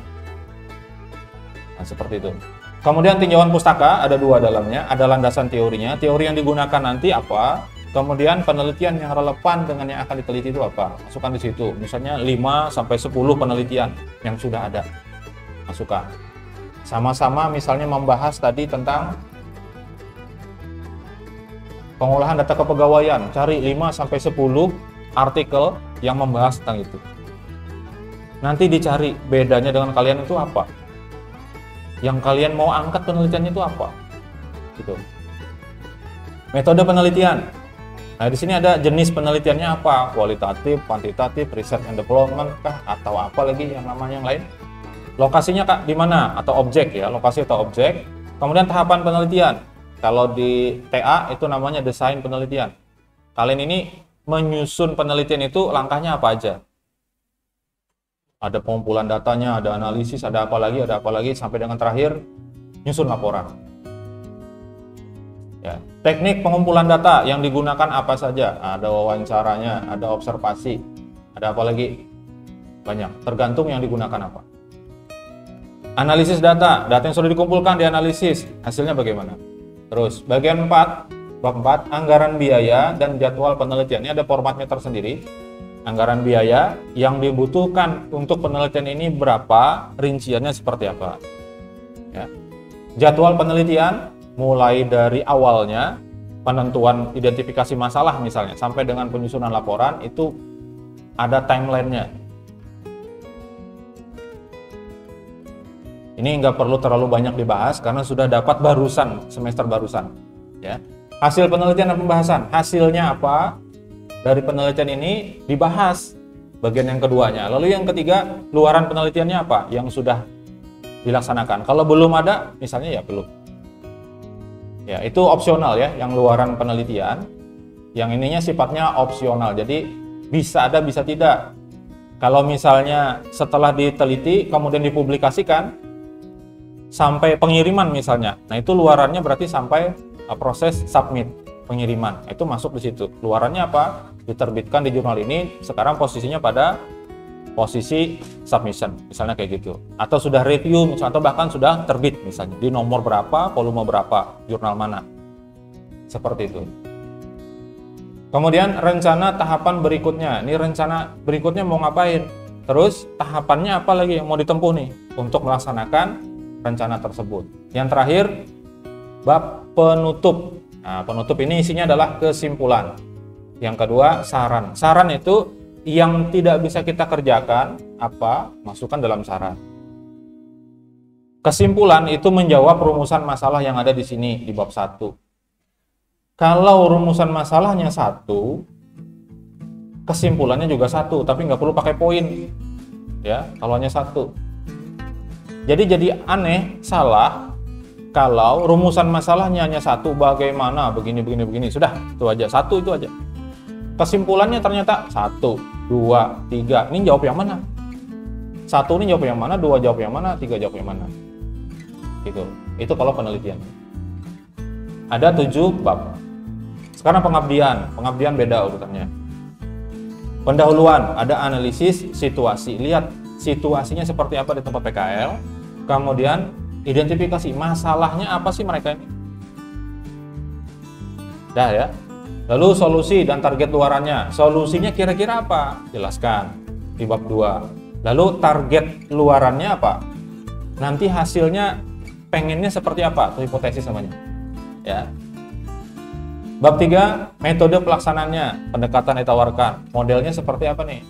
Nah, seperti itu. Kemudian tinjauan pustaka ada 2 dalamnya, ada landasan teorinya, teori yang digunakan nanti apa, kemudian penelitian yang relevan dengan yang akan diteliti itu apa, masukkan di situ. Misalnya 5-10 penelitian yang sudah ada, masukkan. Sama-sama misalnya membahas tadi tentang pengolahan data kepegawaian, cari 5-10 artikel yang membahas tentang itu. Nanti dicari bedanya dengan kalian itu apa, yang kalian mau angkat penelitiannya itu apa, gitu. Metode penelitian. Nah, di sini ada jenis penelitiannya apa, kualitatif, kuantitatif, research and development kah, atau apa lagi yang namanya yang lain. Lokasinya kak di mana, atau objek ya, lokasi atau objek. Kemudian tahapan penelitian. Kalau di TA itu namanya desain penelitian. Kalian ini menyusun penelitian itu langkahnya apa aja? Ada pengumpulan datanya, ada analisis, ada apa lagi, sampai dengan terakhir nyusun laporan. Ya, teknik pengumpulan data yang digunakan apa saja? Ada wawancaranya, ada observasi, ada apa lagi? Banyak, tergantung yang digunakan apa. Analisis data, data yang sudah dikumpulkan dianalisis, hasilnya bagaimana? Terus, bagian 4, bab 4, anggaran biaya dan jadwal penelitian. Ini ada formatnya tersendiri. Anggaran biaya yang dibutuhkan untuk penelitian ini berapa, rinciannya seperti apa. Ya. Jadwal penelitian, mulai dari awalnya penentuan identifikasi masalah misalnya sampai dengan penyusunan laporan itu ada timelinenya. Ini nggak perlu terlalu banyak dibahas karena sudah dapat barusan, semester barusan. Ya. Hasil penelitian dan pembahasan, hasilnya apa? Dari penelitian ini dibahas bagian yang keduanya. Lalu yang ketiga, luaran penelitiannya apa yang sudah dilaksanakan. Kalau belum ada, misalnya ya belum. Ya, itu opsional ya, yang luaran penelitian. Yang ininya sifatnya opsional, jadi bisa ada, bisa tidak. Kalau misalnya setelah diteliti, kemudian dipublikasikan, sampai pengiriman misalnya, nah itu luarannya berarti sampai proses submit, pengiriman, itu masuk di situ. Luarannya apa? Diterbitkan di jurnal ini, sekarang posisinya pada posisi submission, misalnya kayak gitu. Atau sudah review, misalnya, atau bahkan sudah terbit misalnya, di nomor berapa, volume berapa, jurnal mana. Seperti itu. Kemudian rencana tahapan berikutnya, ini rencana berikutnya mau ngapain? Terus tahapannya apa lagi yang mau ditempuh nih untuk melaksanakan rencana tersebut. Yang terakhir, bab penutup. Nah, penutup ini isinya adalah kesimpulan. Yang kedua, saran. Saran itu yang tidak bisa kita kerjakan, apa? Masukkan dalam saran. Kesimpulan itu menjawab rumusan masalah yang ada di sini di bab 1. Kalau rumusan masalahnya 1, kesimpulannya juga 1, tapi nggak perlu pakai poin. Ya, kalau hanya 1. Jadi aneh, salah kalau rumusan masalahnya hanya 1, bagaimana, begini, sudah, itu aja, 1 itu aja. Kesimpulannya ternyata 1, 2, 3, ini jawab yang mana? 1 ini jawab yang mana, 2 jawab yang mana, 3 jawab yang mana? Gitu. Itu kalau penelitian. Ada 7 bab. Sekarang pengabdian beda urutannya. Pendahuluan, ada analisis situasi, lihat situasinya seperti apa di tempat PKL, kemudian identifikasi masalahnya apa sih mereka ini. Dah ya. Lalu solusi dan target luarannya. Solusinya kira-kira apa? Jelaskan di bab 2. Lalu target luarannya apa? Nanti hasilnya pengennya seperti apa? Itu hipotesis namanya. Ya. Bab 3, metode pelaksanaannya, pendekatan yang ditawarkan. Modelnya seperti apa nih?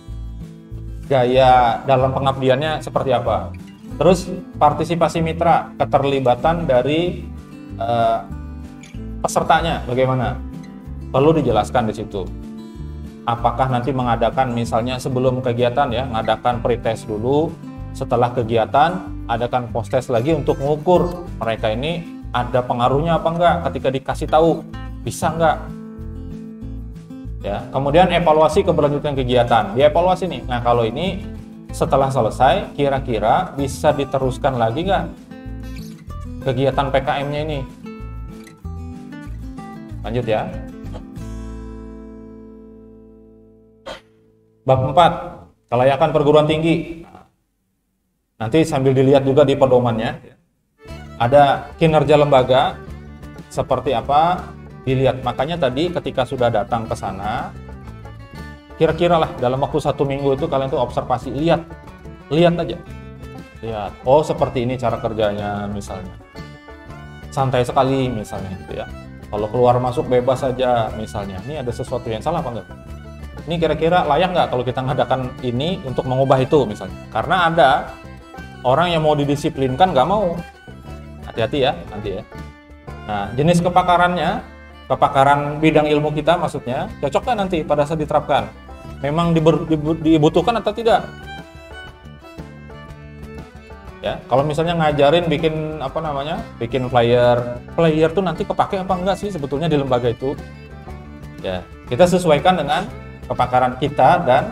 Gaya dalam pengabdiannya seperti apa? Terus partisipasi mitra, keterlibatan dari pesertanya bagaimana? Perlu dijelaskan di situ. Apakah nanti mengadakan misalnya sebelum kegiatan ya, mengadakan pretest dulu, setelah kegiatan adakan post-test lagi untuk mengukur mereka ini ada pengaruhnya apa enggak ketika dikasih tahu, bisa enggak? Ya, kemudian evaluasi keberlanjutan kegiatan, dievaluasi nih. Nah, kalau ini setelah selesai, kira-kira bisa diteruskan lagi nggak kegiatan PKM-nya ini? Lanjut ya. Bab 4, kelayakan perguruan tinggi. Nanti sambil dilihat juga di pedomannya, ada kinerja lembaga seperti apa, dilihat. Makanya tadi ketika sudah datang ke sana, kira-kira lah dalam waktu 1 minggu itu kalian tuh observasi, lihat aja, lihat. Oh, seperti ini cara kerjanya misalnya, santai sekali misalnya gitu ya. Kalau keluar masuk bebas saja misalnya. Ini ada sesuatu yang salah apa enggak? Ini kira-kira layak nggak kalau kita ngadakan ini untuk mengubah itu misalnya? Karena ada orang yang mau didisiplinkan nggak mau. Hati-hati ya nanti ya. Nah, jenis kepakarannya, kepakaran bidang ilmu kita maksudnya, cocok nggak nanti pada saat diterapkan? Memang dibutuhkan atau tidak? Ya, kalau misalnya ngajarin bikin apa namanya, bikin flyer tuh nanti kepake apa enggak sih sebetulnya di lembaga itu? Ya, kita sesuaikan dengan kepakaran kita dan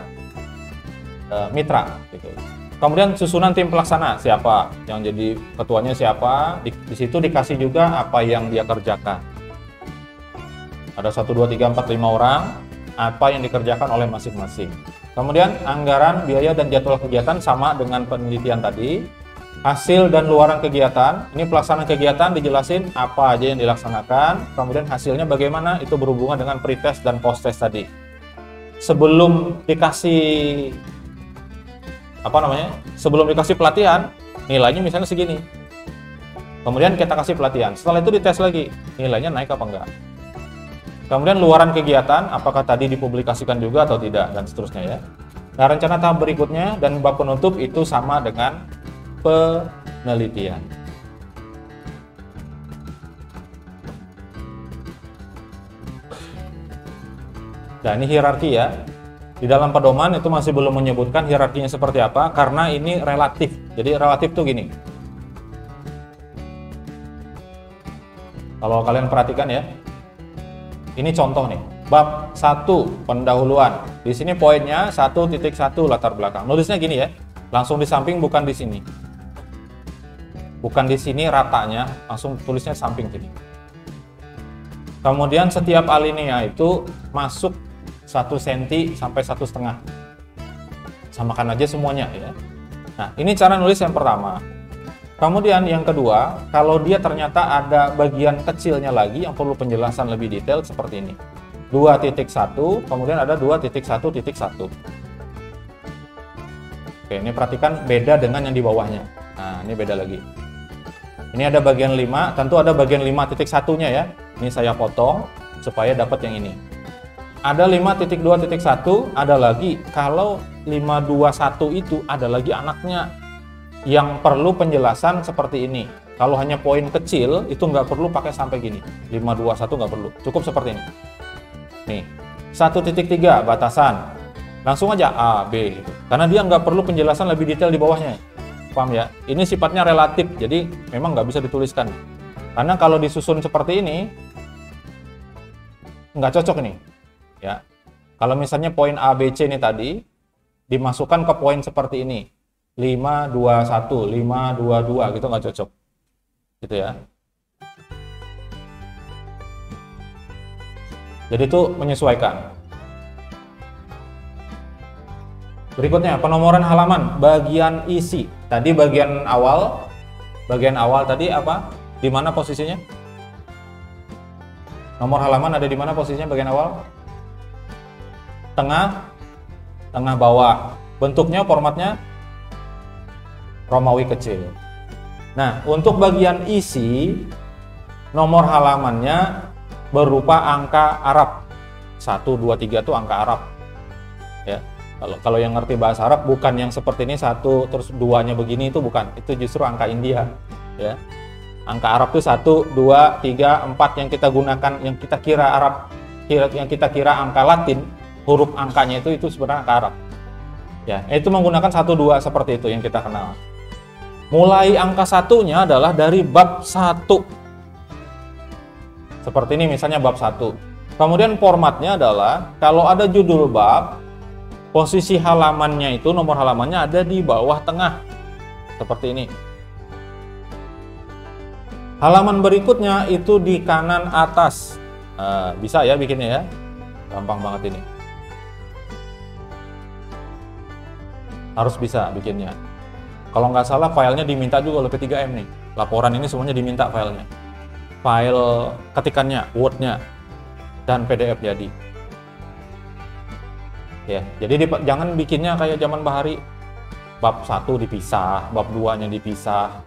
mitra. Gitu. Kemudian susunan tim pelaksana, siapa yang jadi ketuanya, siapa? Di situ dikasih juga apa yang dia kerjakan. Ada 1, 2, 3, 4, 5 orang. Apa yang dikerjakan oleh masing-masing. Kemudian anggaran, biaya, dan jadwal kegiatan sama dengan penelitian tadi. Hasil dan luaran kegiatan, ini pelaksanaan kegiatan dijelasin apa aja yang dilaksanakan, kemudian hasilnya bagaimana, itu berhubungan dengan pretest dan post-test tadi. Sebelum dikasih sebelum dikasih pelatihan, nilainya misalnya segini. Kemudian kita kasih pelatihan. Setelah itu dites lagi, nilainya naik apa enggak. Kemudian luaran kegiatan, apakah tadi dipublikasikan juga atau tidak, dan seterusnya ya. Nah, rencana tahap berikutnya dan bab penutup itu sama dengan penelitian. Nah, ini hierarki ya. Di dalam pedoman itu masih belum menyebutkan hierarkinya seperti apa, karena ini relatif. Jadi relatif tuh gini. Kalau kalian perhatikan ya, ini contoh nih, bab 1 pendahuluan. Di sini poinnya 1.1 latar belakang. Nulisnya gini ya, langsung di samping bukan di sini. Bukan di sini ratanya, langsung tulisnya samping sini. Kemudian setiap alinea itu masuk 1 cm sampai 1,5. Samakan aja semuanya ya. Nah, ini cara nulis yang pertama. Kemudian yang kedua, kalau dia ternyata ada bagian kecilnya lagi yang perlu penjelasan lebih detail seperti ini. 2.1, kemudian ada 2.1.1. Oke, ini perhatikan beda dengan yang di bawahnya. Nah, ini beda lagi. Ini ada bagian 5, tentu ada bagian 5.1-nya ya. Ini saya potong supaya dapat yang ini. Ada 5.2.1, ada lagi. Kalau 521 itu ada lagi anaknya yang perlu penjelasan seperti ini. Kalau hanya poin kecil itu nggak perlu pakai sampai gini. 521 nggak perlu, cukup seperti ini. Nih, 1.3 batasan. Langsung aja A, B gitu. Karena dia nggak perlu penjelasan lebih detail di bawahnya. Paham ya? Ini sifatnya relatif, jadi memang nggak bisa dituliskan. Karena kalau disusun seperti ini nggak cocok ini. Ya, kalau misalnya poin A, B, C ini tadi dimasukkan ke poin seperti ini. 521, 522 gitu nggak cocok, gitu ya. Jadi itu menyesuaikan. Berikutnya penomoran halaman bagian isi. Tadi bagian awal tadi apa? Di mana posisinya? Nomor halaman ada di mana posisinya bagian awal? Tengah bawah. Bentuknya, formatnya Romawi kecil. Nah, untuk bagian isi, nomor halamannya berupa angka Arab. 1, 2, 3 itu angka Arab. Ya. Kalau yang ngerti bahasa Arab, bukan yang seperti ini 1 terus 2-nya begini, itu bukan. Itu justru angka India. Ya. Angka Arab itu 1, 2, 3, 4 yang kita gunakan, yang kita kira Arab, yang kita kira angka Latin, huruf angkanya itu sebenarnya angka Arab. Ya, itu menggunakan 1, 2 seperti itu yang kita kenal. Mulai angka 1-nya adalah dari bab 1. Seperti ini misalnya bab 1. Kemudian formatnya adalah kalau ada judul bab, posisi halamannya itu, nomor halamannya ada di bawah tengah. Seperti ini. Halaman berikutnya itu di kanan atas. Bisa ya bikinnya ya. Gampang banget ini. Harus bisa bikinnya. Kalau nggak salah filenya diminta juga oleh P3M nih. Laporan ini semuanya diminta filenya. File ketikannya, Word-nya, dan PDF jadi. Ya, jadi jangan bikinnya kayak zaman Bahari. Bab 1 dipisah, bab 2-nya dipisah.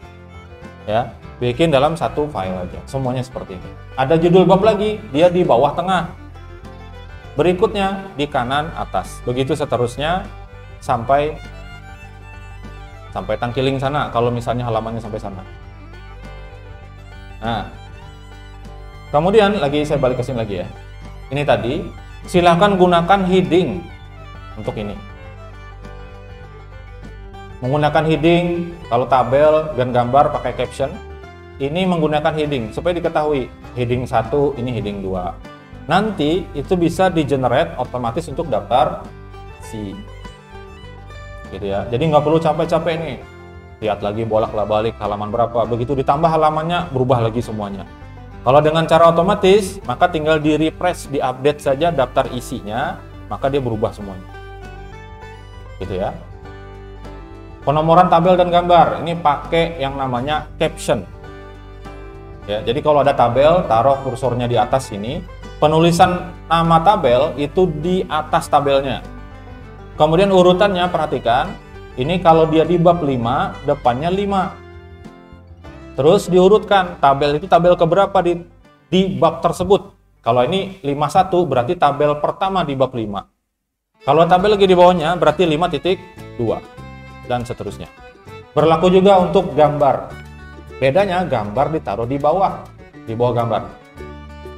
Ya, bikin dalam satu file aja. Semuanya seperti ini. Ada judul bab lagi, dia di bawah tengah. Berikutnya di kanan atas. Begitu seterusnya sampai tangkiling sana kalau misalnya halamannya sampai sana. Nah, kemudian lagi saya balik ke sini lagi ya. Ini tadi, silahkan gunakan heading untuk ini. Menggunakan heading, kalau tabel dan gambar pakai caption. Ini menggunakan heading supaya diketahui heading 1, ini heading 2. Nanti itu bisa di-generate otomatis untuk daftar C. Gitu ya. Jadi nggak perlu capek-capek nih. Lihat lagi bolak-balik halaman berapa. Begitu ditambah halamannya berubah lagi semuanya. Kalau dengan cara otomatis, maka tinggal di-refresh, di-update saja daftar isinya, maka dia berubah semuanya. Gitu ya. Penomoran tabel dan gambar, ini pakai yang namanya caption. Ya, jadi kalau ada tabel, taruh kursornya di atas sini. Penulisan nama tabel itu di atas tabelnya. Kemudian urutannya perhatikan, ini kalau dia di bab 5, depannya 5. Terus diurutkan, tabel itu tabel keberapa di bab tersebut. Kalau ini 51 berarti tabel pertama di bab 5. Kalau tabel lagi di bawahnya berarti 5.2 dan seterusnya. Berlaku juga untuk gambar. Bedanya gambar ditaruh di bawah gambar.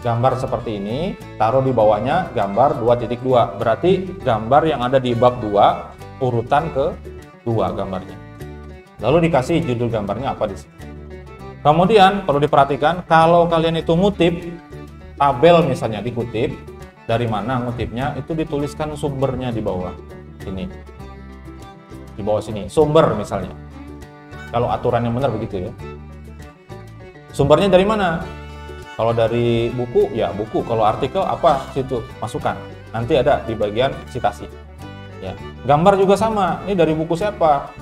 Gambar seperti ini, taruh di bawahnya gambar 2.2. Berarti gambar yang ada di bab 2 urutan ke 2 gambarnya. Lalu dikasih judul gambarnya apa di sini. Kemudian perlu diperhatikan kalau kalian itu ngutip tabel misalnya dikutip, dari mana ngutipnya itu dituliskan sumbernya di bawah sini. Di bawah sini, sumber misalnya. Kalau aturan yang benar begitu ya. Sumbernya dari mana? Kalau dari buku, ya buku. Kalau artikel apa situ masukkan. Nanti ada di bagian citasi. Ya. Gambar juga sama. Ini dari buku siapa?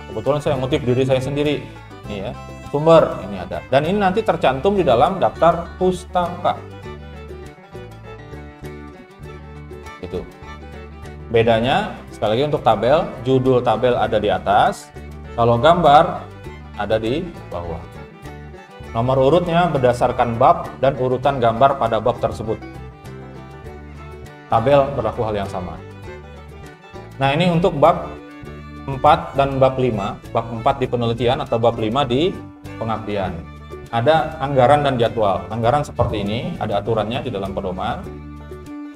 Kebetulan saya ngutip diri saya sendiri. Ini ya. Sumber ini ada. Dan ini nanti tercantum di dalam daftar pustaka. Itu. Bedanya sekali lagi untuk tabel, judul tabel ada di atas. Kalau gambar ada di bawah. Nomor urutnya berdasarkan bab dan urutan gambar pada bab tersebut. Tabel berlaku hal yang sama. Nah, ini untuk bab 4 dan bab 5. Bab 4 di penelitian atau bab 5 di pengabdian. Ada anggaran dan jadwal. Anggaran seperti ini, ada aturannya di dalam pedoman.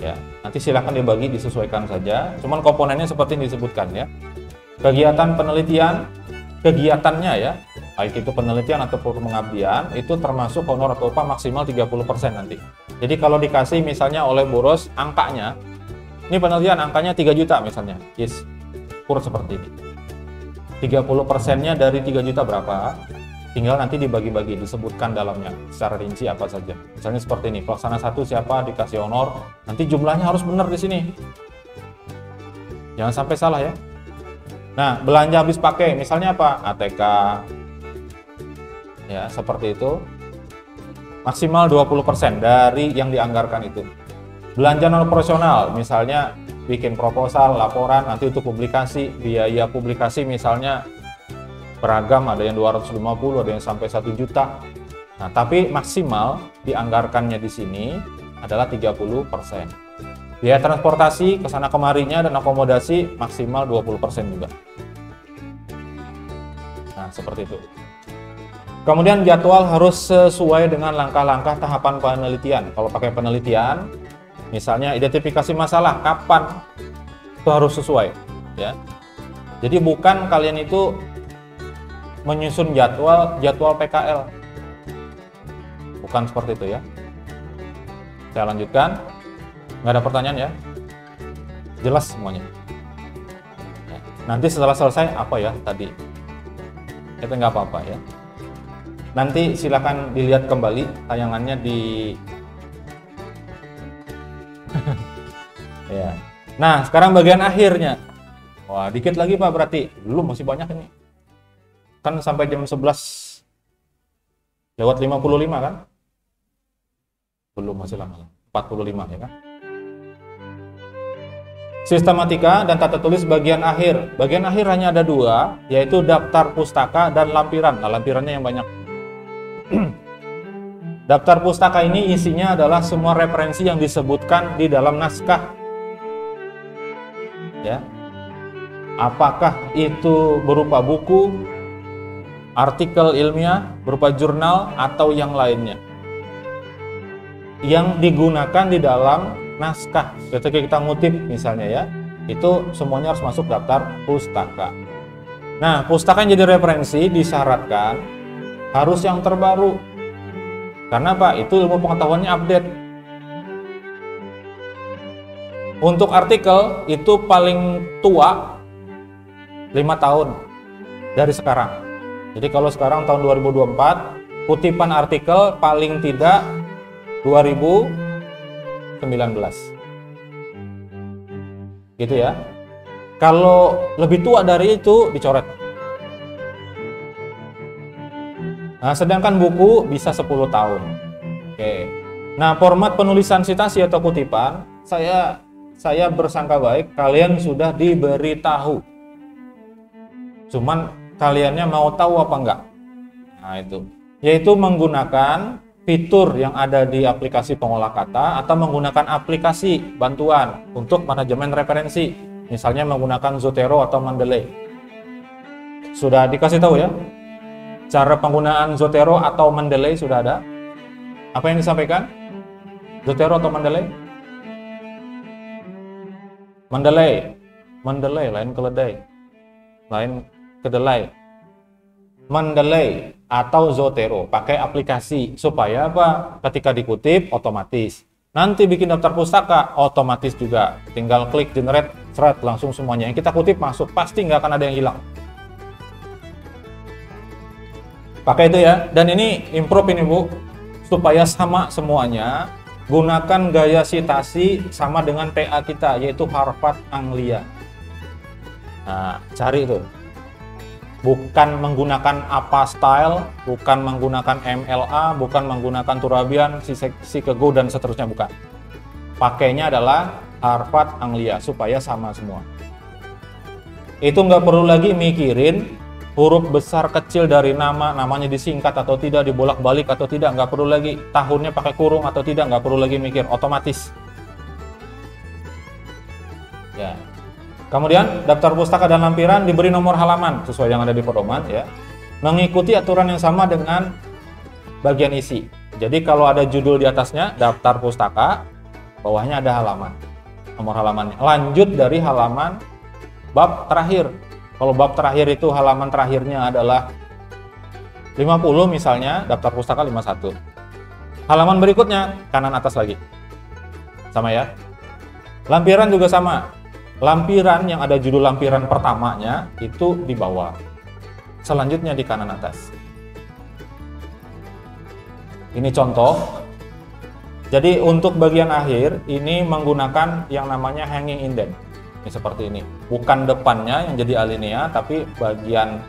Ya, nanti silakan dibagi disesuaikan saja. Cuman komponennya seperti yang disebutkan ya. Kegiatan penelitian, kegiatannya ya, baik itu penelitian ataupun pengabdian, itu termasuk honor atau upah maksimal 30% nanti. Jadi kalau dikasih misalnya oleh Boros angkanya, ini penelitian angkanya 3 juta misalnya. Yes, ukur seperti ini. 30%-nya dari 3 juta berapa? Tinggal nanti dibagi-bagi, disebutkan dalamnya secara rinci apa saja. Misalnya seperti ini, pelaksana 1 siapa dikasih honor, nanti jumlahnya harus benar di sini. Jangan sampai salah ya. Nah, belanja habis pakai, misalnya apa? ATK. Ya, seperti itu. Maksimal 20% dari yang dianggarkan itu. Belanja non operasional, misalnya bikin proposal, laporan, nanti untuk publikasi, biaya publikasi misalnya beragam, ada yang 250, ada yang sampai 1 juta. Nah, tapi maksimal dianggarkannya di sini adalah 30%. Biaya transportasi kesana kemarinya dan akomodasi maksimal 20% juga. Nah, seperti itu. Kemudian jadwal harus sesuai dengan langkah-langkah tahapan penelitian. Kalau pakai penelitian, misalnya identifikasi masalah, kapan itu harus sesuai, ya. Jadi bukan kalian itu menyusun jadwal PKL, bukan seperti itu ya. Saya lanjutkan, nggak ada pertanyaan ya, jelas semuanya. Nanti setelah selesai apa ya tadi, itu nggak apa-apa ya. Nanti silakan dilihat kembali tayangannya di ya. Nah, sekarang bagian akhirnya. Wah, dikit lagi Pak berarti. Belum, masih banyak ini. Kan sampai jam 11 lewat 55 kan? Belum, masih lama. 45 ya kan? Sistematika dan tata tulis bagian akhir. Bagian akhir hanya ada 2, yaitu daftar pustaka dan lampiran. Nah, lampirannya yang banyak. Daftar pustaka ini isinya adalah semua referensi yang disebutkan di dalam naskah. Ya. Apakah itu berupa buku, artikel ilmiah, berupa jurnal, atau yang lainnya yang digunakan di dalam naskah. Ketika kita ngutip misalnya ya, itu semuanya harus masuk daftar pustaka. Nah, pustaka yang jadi referensi disyaratkan harus yang terbaru. Karena apa? Itu ilmu pengetahuannya update. Untuk artikel itu paling tua 5 tahun dari sekarang. Jadi kalau sekarang tahun 2024, kutipan artikel paling tidak 2019. Gitu ya. Kalau lebih tua dari itu dicoret. Nah, sedangkan buku bisa 10 tahun. Oke. Nah, format penulisan citasi atau kutipan, saya bersangka baik kalian sudah diberitahu. Cuman kaliannya mau tahu apa enggak? Nah, itu. yaitu menggunakan fitur yang ada di aplikasi pengolah kata atau menggunakan aplikasi bantuan untuk manajemen referensi, misalnya menggunakan Zotero atau Mendeley. Sudah dikasih tahu ya, cara penggunaan Zotero atau Mendeley sudah ada. Apa yang disampaikan? Zotero atau Mendeley? Mendeley lain keledai, lain kedelai. Mendeley atau Zotero pakai aplikasi supaya apa? Ketika dikutip otomatis. Nanti bikin daftar pustaka otomatis juga. Tinggal klik generate, thread, langsung semuanya yang kita kutip masuk, pasti nggak akan ada yang hilang. Pakai itu ya. Dan ini improve ini Bu, supaya sama semuanya. Gunakan gaya citasi sama dengan TA kita, yaitu Harvard Anglia. Nah, cari itu. Bukan menggunakan apa style, bukan menggunakan MLA, bukan menggunakan Turabian, Chicago, dan seterusnya, bukan. Pakainya adalah Harvard Anglia, supaya sama semua. Itu nggak perlu lagi mikirin huruf besar kecil dari namanya disingkat atau tidak, dibolak-balik atau tidak, nggak perlu lagi. Tahunnya pakai kurung atau tidak, nggak perlu lagi mikir, otomatis. Ya. Kemudian daftar pustaka dan lampiran diberi nomor halaman sesuai yang ada di pedoman ya. Mengikuti aturan yang sama dengan bagian isi. Jadi kalau ada judul di atasnya daftar pustaka, bawahnya ada halaman, nomor halamannya. Lanjut dari halaman bab terakhir. Kalau bab terakhir itu halaman terakhirnya adalah 50 misalnya, daftar pustaka 51. Halaman berikutnya kanan atas lagi. Sama ya. Lampiran juga sama. Lampiran yang ada judul lampiran pertamanya itu di bawah. Selanjutnya di kanan atas. Ini contoh. Jadi untuk bagian akhir ini menggunakan yang namanya hanging indent. Ini seperti ini. Bukan depannya yang jadi alinea, tapi bagian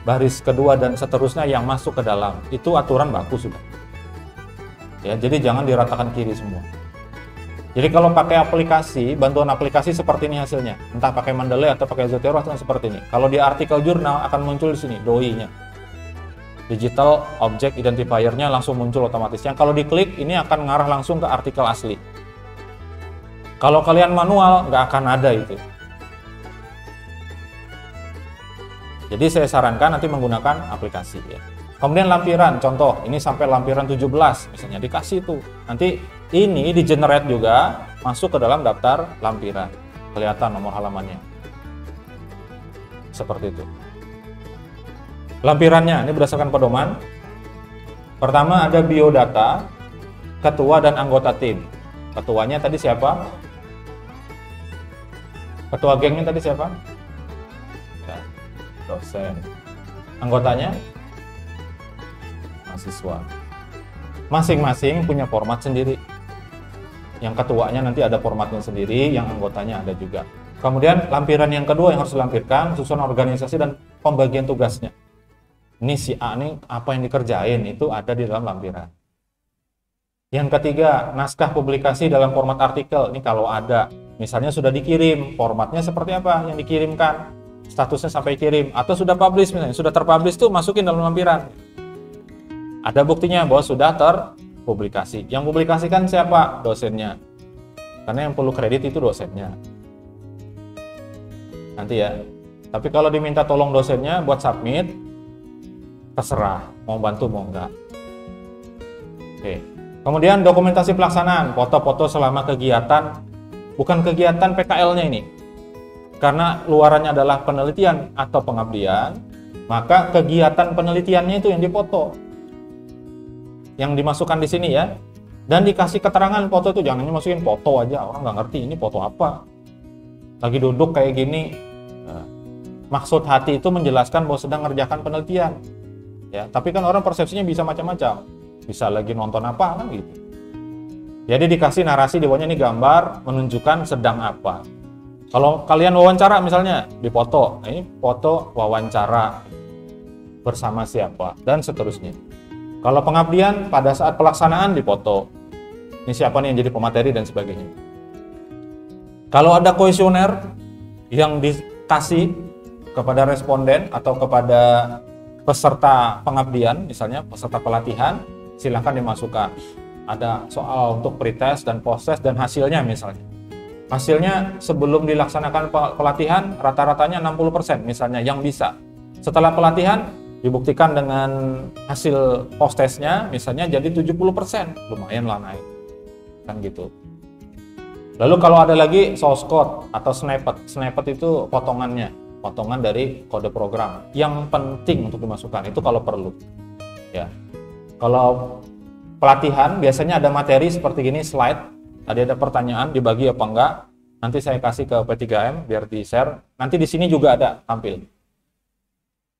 baris kedua dan seterusnya yang masuk ke dalam. Itu aturan baku sudah. Ya, jadi jangan diratakan kiri semua. Jadi kalau pakai aplikasi, bantuan aplikasi seperti ini hasilnya. Entah pakai Mendeley atau pakai Zotero atau seperti ini. Kalau di artikel jurnal akan muncul di sini DOI-nya. Digital Object Identifier-nya langsung muncul otomatis. Yang kalau diklik ini akan ngarah langsung ke artikel asli. Kalau kalian manual nggak akan ada itu. Jadi saya sarankan nanti menggunakan aplikasi ya. Kemudian lampiran, contoh ini sampai lampiran 17 misalnya dikasih itu. Nanti ini di generate juga masuk ke dalam daftar lampiran. Kelihatan nomor halamannya. Seperti itu. Lampirannya ini berdasarkan pedoman. Pertama ada biodata, ketua dan anggota tim. Ketuanya tadi siapa? Ketua gengnya tadi siapa? Ya, dosen. Anggotanya? Mahasiswa. Masing-masing punya format sendiri. Yang ketuanya nanti ada formatnya sendiri, yang anggotanya ada juga. Kemudian lampiran yang kedua yang harus dilampirkan, susunan organisasi dan pembagian tugasnya. Ini si A nih apa yang dikerjain itu ada di dalam lampiran. Yang ketiga, naskah publikasi dalam format artikel. Ini kalau ada, misalnya sudah dikirim, formatnya seperti apa yang dikirimkan, statusnya sampai kirim, atau sudah publish misalnya, sudah terpublish tuh masukin dalam lampiran. Ada buktinya bahwa sudah terpublikasi. Yang publikasikan siapa? Dosennya. Karena yang perlu kredit itu dosennya. Nanti ya. Tapi kalau diminta tolong dosennya buat submit, terserah. Mau bantu mau enggak. Oke. Kemudian dokumentasi pelaksanaan. Foto-foto selama kegiatan. Bukan kegiatan PKL-nya ini. Karena luarannya adalah penelitian atau pengabdian. Maka kegiatan penelitiannya itu yang dipoto. Yang dimasukkan di sini ya, dan dikasih keterangan foto itu, jangan masukin foto aja, orang nggak ngerti ini foto apa, lagi duduk kayak gini. Nah, maksud hati itu menjelaskan bahwa sedang ngerjakan penelitian ya, tapi kan orang persepsinya bisa macam-macam, bisa lagi nonton apa kan gitu. Jadi dikasih narasi di bawahnya, ini gambar menunjukkan sedang apa. Kalau kalian wawancara misalnya di foto, nah, ini foto wawancara bersama siapa dan seterusnya. Kalau pengabdian pada saat pelaksanaan dipoto. Ini siapa nih yang jadi pemateri dan sebagainya. Kalau ada kuesioner yang dikasih kepada responden atau kepada peserta pengabdian, misalnya peserta pelatihan, silahkan dimasukkan. Ada soal untuk pretest dan post-test dan hasilnya misalnya. Hasilnya sebelum dilaksanakan pelatihan rata-ratanya 60% misalnya yang bisa. Setelah pelatihan dibuktikan dengan hasil post-testnya misalnya jadi 70%, lumayan lah naik. Kan gitu. Lalu kalau ada lagi source code atau snippet itu potongan dari kode program yang penting untuk dimasukkan itu kalau perlu. Ya. Kalau pelatihan biasanya ada materi seperti gini, slide. Tadi ada pertanyaan, dibagi apa enggak? Nanti saya kasih ke P3M biar di-share. Nanti di sini juga ada tampil.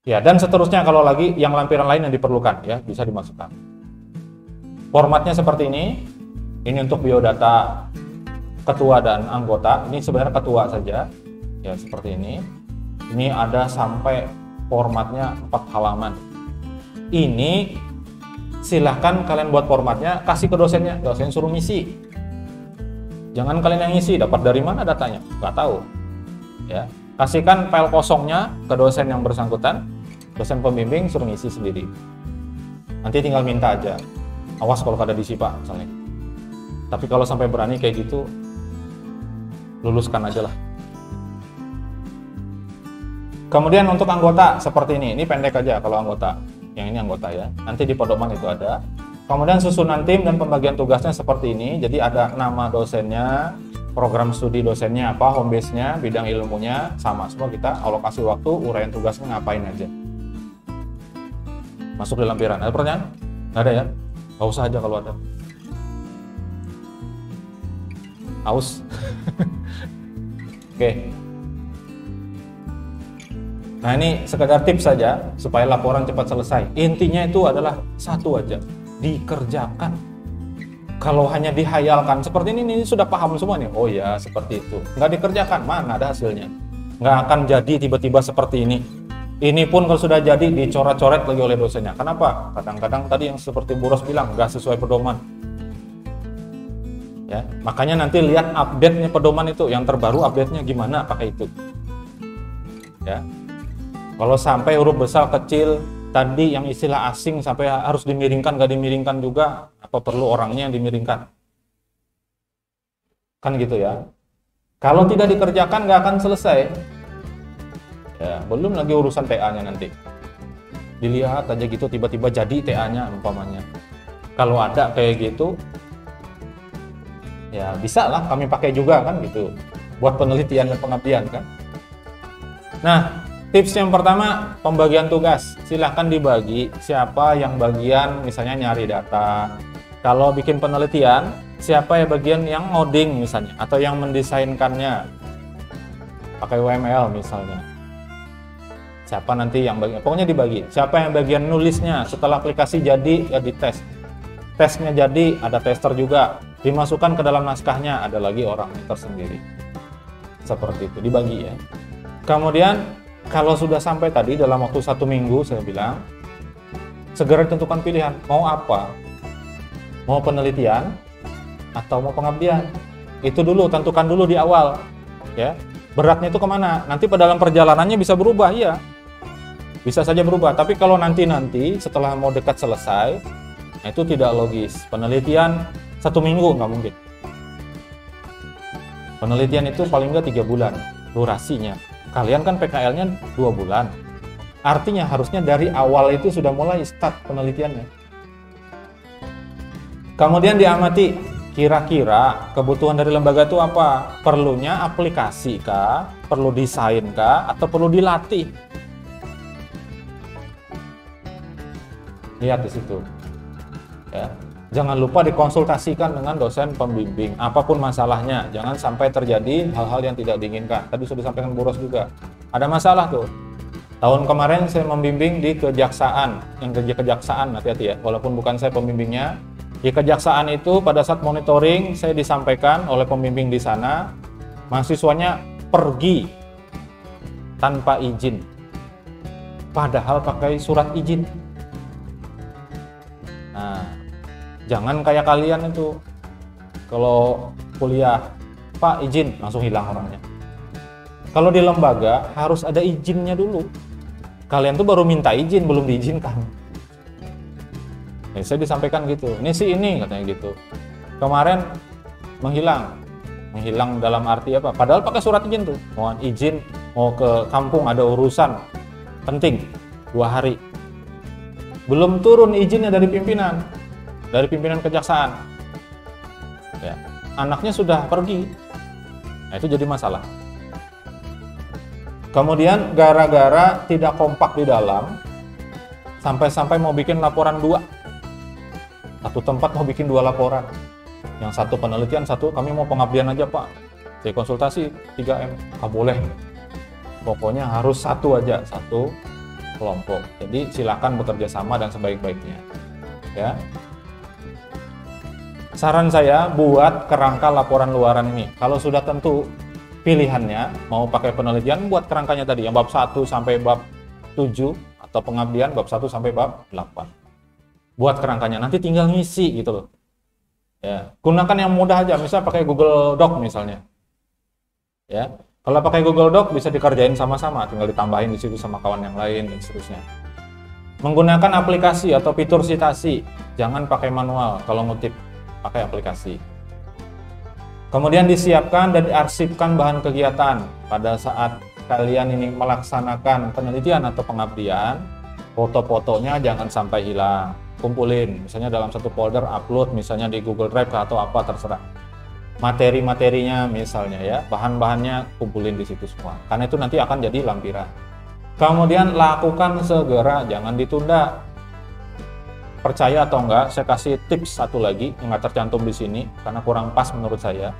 Ya, dan seterusnya kalau lagi yang lampiran lain yang diperlukan ya, bisa dimasukkan. Formatnya seperti ini. Ini untuk biodata ketua dan anggota. Ini sebenarnya ketua saja. Ya, seperti ini. Ini ada sampai formatnya 4 halaman. Ini silahkan kalian buat formatnya, kasih ke dosennya, dosen suruh ngisi. Jangan kalian yang ngisi, dapat dari mana datanya? Nggak tahu. Ya, kasihkan file kosongnya ke dosen yang bersangkutan, dosen pembimbing suruh ngisi sendiri. Nanti tinggal minta aja. Awas kalau kada diisi Pak, misalnya. Tapi kalau sampai berani kayak gitu, luluskan aja lah. Kemudian untuk anggota seperti ini pendek aja kalau anggota. Yang ini anggota ya. Nanti di pedoman itu ada. Kemudian susunan tim dan pembagian tugasnya seperti ini. Jadi ada nama dosennya, program studi dosennya apa, home base-nya, bidang ilmunya, sama semua kita alokasi waktu, uraian tugasnya ngapain aja. Masuk di lampiran. Ada pertanyaan? Nggak ada ya? Nggak usah aja kalau ada. Aus. Oke. Nah ini sekedar tips saja supaya laporan cepat selesai. Intinya itu adalah satu aja, dikerjakan. Kalau hanya dihayalkan seperti ini sudah paham semua nih. Oh ya seperti itu. Nggak dikerjakan, mana ada hasilnya. Nggak akan jadi tiba-tiba seperti ini. Ini pun kalau sudah jadi dicoret-coret lagi oleh dosennya. Kenapa? Kadang-kadang tadi yang seperti Bu Ros bilang nggak sesuai pedoman. Ya, makanya nanti lihat update-nya pedoman itu, yang terbaru update-nya gimana pakai itu. Ya. Kalau sampai huruf besar kecil tadi yang istilah asing sampai harus dimiringkan, gak dimiringkan juga, apa perlu orangnya yang dimiringkan? Kan gitu ya. Kalau tidak dikerjakan gak akan selesai. Ya, belum lagi urusan TA-nya nanti. Dilihat aja gitu tiba-tiba jadi TA-nya umpamanya. Kalau ada kayak gitu, ya bisa lah kami pakai juga kan gitu. Buat penelitian dan pengabdian kan. Nah, tips yang pertama, pembagian tugas. Silahkan dibagi siapa yang bagian misalnya nyari data. Kalau bikin penelitian, siapa yang bagian yang ngoding misalnya, atau yang mendesainkannya. Pakai UML misalnya. Siapa nanti yang bagian, pokoknya dibagi. Siapa yang bagian nulisnya, setelah aplikasi jadi, ya dites. Tesnya jadi, ada tester juga. Dimasukkan ke dalam naskahnya, ada lagi orang tersendiri. Seperti itu, dibagi ya. Kemudian, kalau sudah sampai tadi dalam waktu 1 minggu saya bilang segera tentukan pilihan mau apa, mau penelitian atau mau pengabdian. Itu dulu tentukan dulu di awal ya, beratnya itu kemana. Nanti pada dalam perjalanannya bisa berubah ya, bisa saja berubah. Tapi kalau nanti setelah mau dekat selesai, nah itu tidak logis. Penelitian 1 minggu nggak mungkin. Penelitian itu paling nggak 3 bulan durasinya. Kalian kan PKL-nya 2 bulan. Artinya harusnya dari awal itu sudah mulai start penelitiannya. Kemudian diamati kira-kira kebutuhan dari lembaga itu apa? Perlunya aplikasi kah? Perlu desain kah? Atau perlu dilatih? Lihat di situ. Ya. Jangan lupa dikonsultasikan dengan dosen pembimbing, apapun masalahnya. Jangan sampai terjadi hal-hal yang tidak diinginkan. Tadi sudah disampaikan Bu Ros juga. Ada masalah tuh. Tahun kemarin saya membimbing di kejaksaan, yang kerja kejaksaan, hati-hati ya. Walaupun bukan saya pembimbingnya, di kejaksaan itu pada saat monitoring saya disampaikan oleh pembimbing di sana, mahasiswanya pergi tanpa izin. Padahal pakai surat izin. Nah, jangan kayak kalian itu kalau kuliah, Pak izin, langsung hilang orangnya. Kalau di lembaga harus ada izinnya dulu. Kalian tuh baru minta izin, belum diizinkan. Saya disampaikan gitu, ini sih ini katanya gitu. Kemarin menghilang dalam arti apa? Padahal pakai surat izin tuh, mohon izin mau ke kampung ada urusan penting 2 hari. Belum turun izinnya dari pimpinan kejaksaan. Ya, anaknya sudah pergi. Nah, itu jadi masalah. Kemudian gara-gara tidak kompak di dalam, sampai-sampai mau bikin laporan 2. Satu tempat mau bikin 2 laporan. Yang satu penelitian, satu kami mau pengabdian aja Pak. Saya konsultasi 3M, nggak boleh. Pokoknya harus satu aja, satu kelompok. Jadi silakan bekerja sama dan sebaik-baiknya. Ya. Saran saya buat kerangka laporan luaran ini. Kalau sudah tentu pilihannya mau pakai penelitian, buat kerangkanya tadi yang bab 1 sampai bab 7 atau pengabdian bab 1 sampai bab 8. Buat kerangkanya, nanti tinggal ngisi gitu loh. Ya, gunakan yang mudah aja, misal pakai Google Doc misalnya. Ya, kalau pakai Google Doc bisa dikerjain sama-sama, tinggal ditambahin di situ sama kawan yang lain dan seterusnya. Menggunakan aplikasi atau fitur citasi, jangan pakai manual kalau ngutip, pakai aplikasi. Kemudian disiapkan dan diarsipkan bahan kegiatan pada saat kalian ini melaksanakan penelitian atau pengabdian. Foto-fotonya jangan sampai hilang, kumpulin misalnya dalam satu folder, upload misalnya di Google Drive atau apa terserah. Materi-materinya misalnya ya, bahan-bahannya kumpulin di situ semua, karena itu nanti akan jadi lampiran. Kemudian lakukan segera, jangan ditunda. Percaya atau enggak, saya kasih tips satu lagi yang nggak tercantum di sini karena kurang pas menurut saya.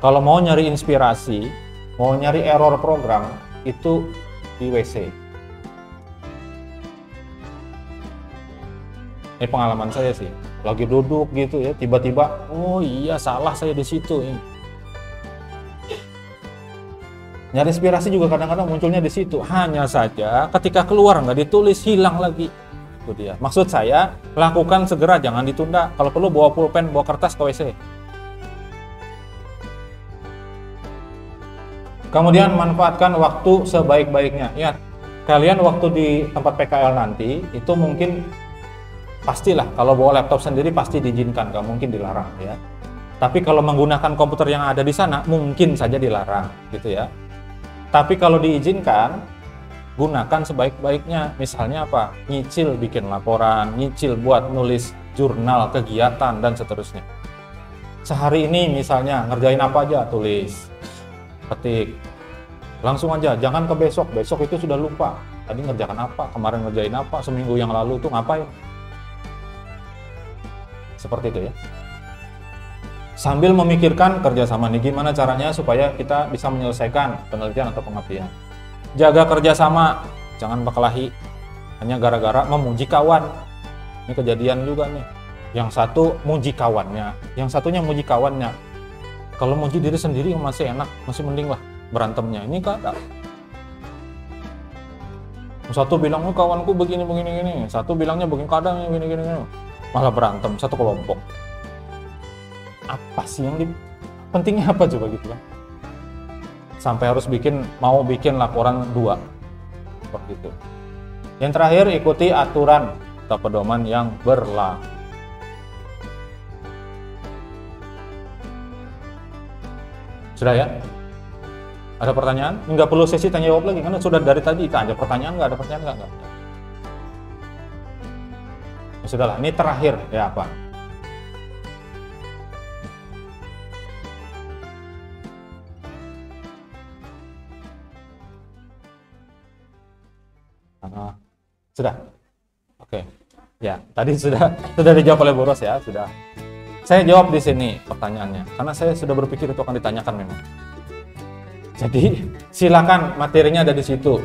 Kalau mau nyari inspirasi, mau nyari error program, itu di WC. Ini pengalaman saya sih, lagi duduk gitu ya, tiba-tiba, oh iya salah saya di situ. Nyari inspirasi juga kadang-kadang munculnya di situ. Hanya saja ketika keluar nggak ditulis, hilang lagi. Itu dia. Maksud saya, lakukan segera, jangan ditunda. Kalau perlu bawa pulpen, bawa kertas ke WC. Kemudian manfaatkan waktu sebaik-baiknya. Ya, kalian waktu di tempat PKL nanti itu mungkin pastilah kalau bawa laptop sendiri pasti diizinkan, nggak mungkin dilarang ya. Tapi kalau menggunakan komputer yang ada di sana mungkin saja dilarang gitu ya. Tapi kalau diizinkan, gunakan sebaik-baiknya. Misalnya apa? Nyicil bikin laporan, nyicil buat nulis jurnal kegiatan dan seterusnya. Sehari ini misalnya ngerjain apa aja, tulis, ketik. Langsung aja, jangan ke besok. Besok itu sudah lupa. Tadi ngerjakan apa, kemarin ngerjain apa, seminggu yang lalu itu ngapain. Seperti itu ya. Sambil memikirkan kerjasama nih, gimana caranya supaya kita bisa menyelesaikan penelitian atau pengabdian. Jaga kerjasama, jangan berkelahi hanya gara-gara memuji kawan. Ini kejadian juga nih. Yang satu muji kawannya, yang satunya muji kawannya. Kalau muji diri sendiri masih enak, masih mending lah berantemnya. Ini kadang satu bilang, oh kawanku begini, satu bilangnya begini, kadang begini, malah berantem satu kelompok. Apa sih yang pentingnya apa coba gitu kan? Sampai harus mau bikin laporan 2 seperti itu. Yang terakhir, ikuti aturan atau pedoman yang berlaku. Sudah ya? Ada pertanyaan? Nggak perlu sesi tanya jawab lagi karena sudah dari tadi tanya pertanyaan, nggak ada pertanyaan nggak? Ya, sudahlah, ini terakhir ya apa? Sudah, oke. Ya, tadi sudah dijawab oleh Bu Ros ya, sudah. Saya jawab di sini pertanyaannya, karena saya sudah berpikir itu akan ditanyakan memang. Jadi silakan, materinya ada di situ.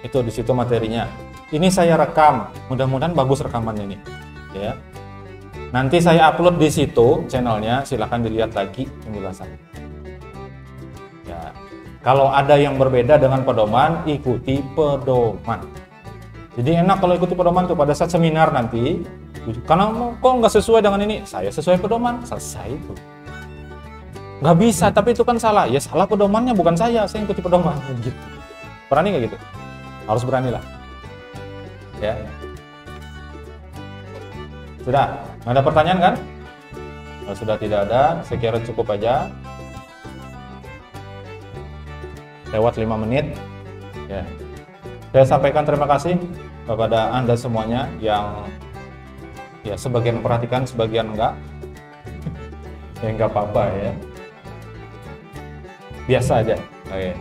Itu di situ materinya. Ini saya rekam, mudah-mudahan bagus rekamannya ini. Ya. Nanti saya upload di situ channelnya, silakan dilihat lagi penjelasannya. Ya. Kalau ada yang berbeda dengan pedoman, ikuti pedoman. Jadi enak kalau ikuti pedoman tuh pada saat seminar nanti, karena kok nggak sesuai dengan ini, saya sesuai pedoman, selesai itu. Nggak bisa, tapi itu kan salah. Ya salah pedomannya, bukan saya ikuti pedoman. Gitu. Berani nggak gitu? Harus berani lah. Ya. Sudah, ada pertanyaan kan? Kalau sudah tidak ada, saya kira cukup aja. Lewat 5 menit. Ya. Saya sampaikan terima kasih kepada Anda semuanya yang ya sebagian perhatikan, sebagian enggak. Ya enggak apa-apa ya. Biasa aja. Oke.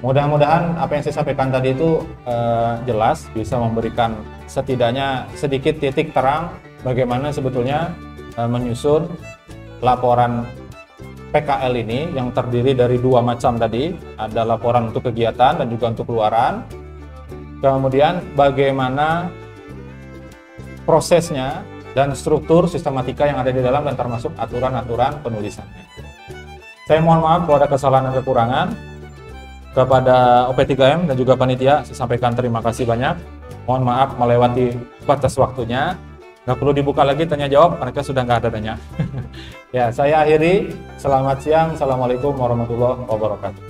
Mudah-mudahan apa yang saya sampaikan tadi itu jelas, bisa memberikan setidaknya sedikit titik terang bagaimana sebetulnya menyusun laporan PKL ini yang terdiri dari 2 macam tadi, ada laporan untuk kegiatan dan juga untuk keluaran. Kemudian bagaimana prosesnya dan struktur sistematika yang ada di dalam dan termasuk aturan-aturan penulisannya. Saya mohon maaf kalau ada kesalahan dan kekurangan. Kepada OP3M dan juga panitia, saya sampaikan terima kasih banyak. Mohon maaf melewati batas waktunya. Nggak perlu dibuka lagi tanya jawab, mereka sudah nggak ada tanya. Ya, saya akhiri. Selamat siang. Assalamualaikum warahmatullahi wabarakatuh.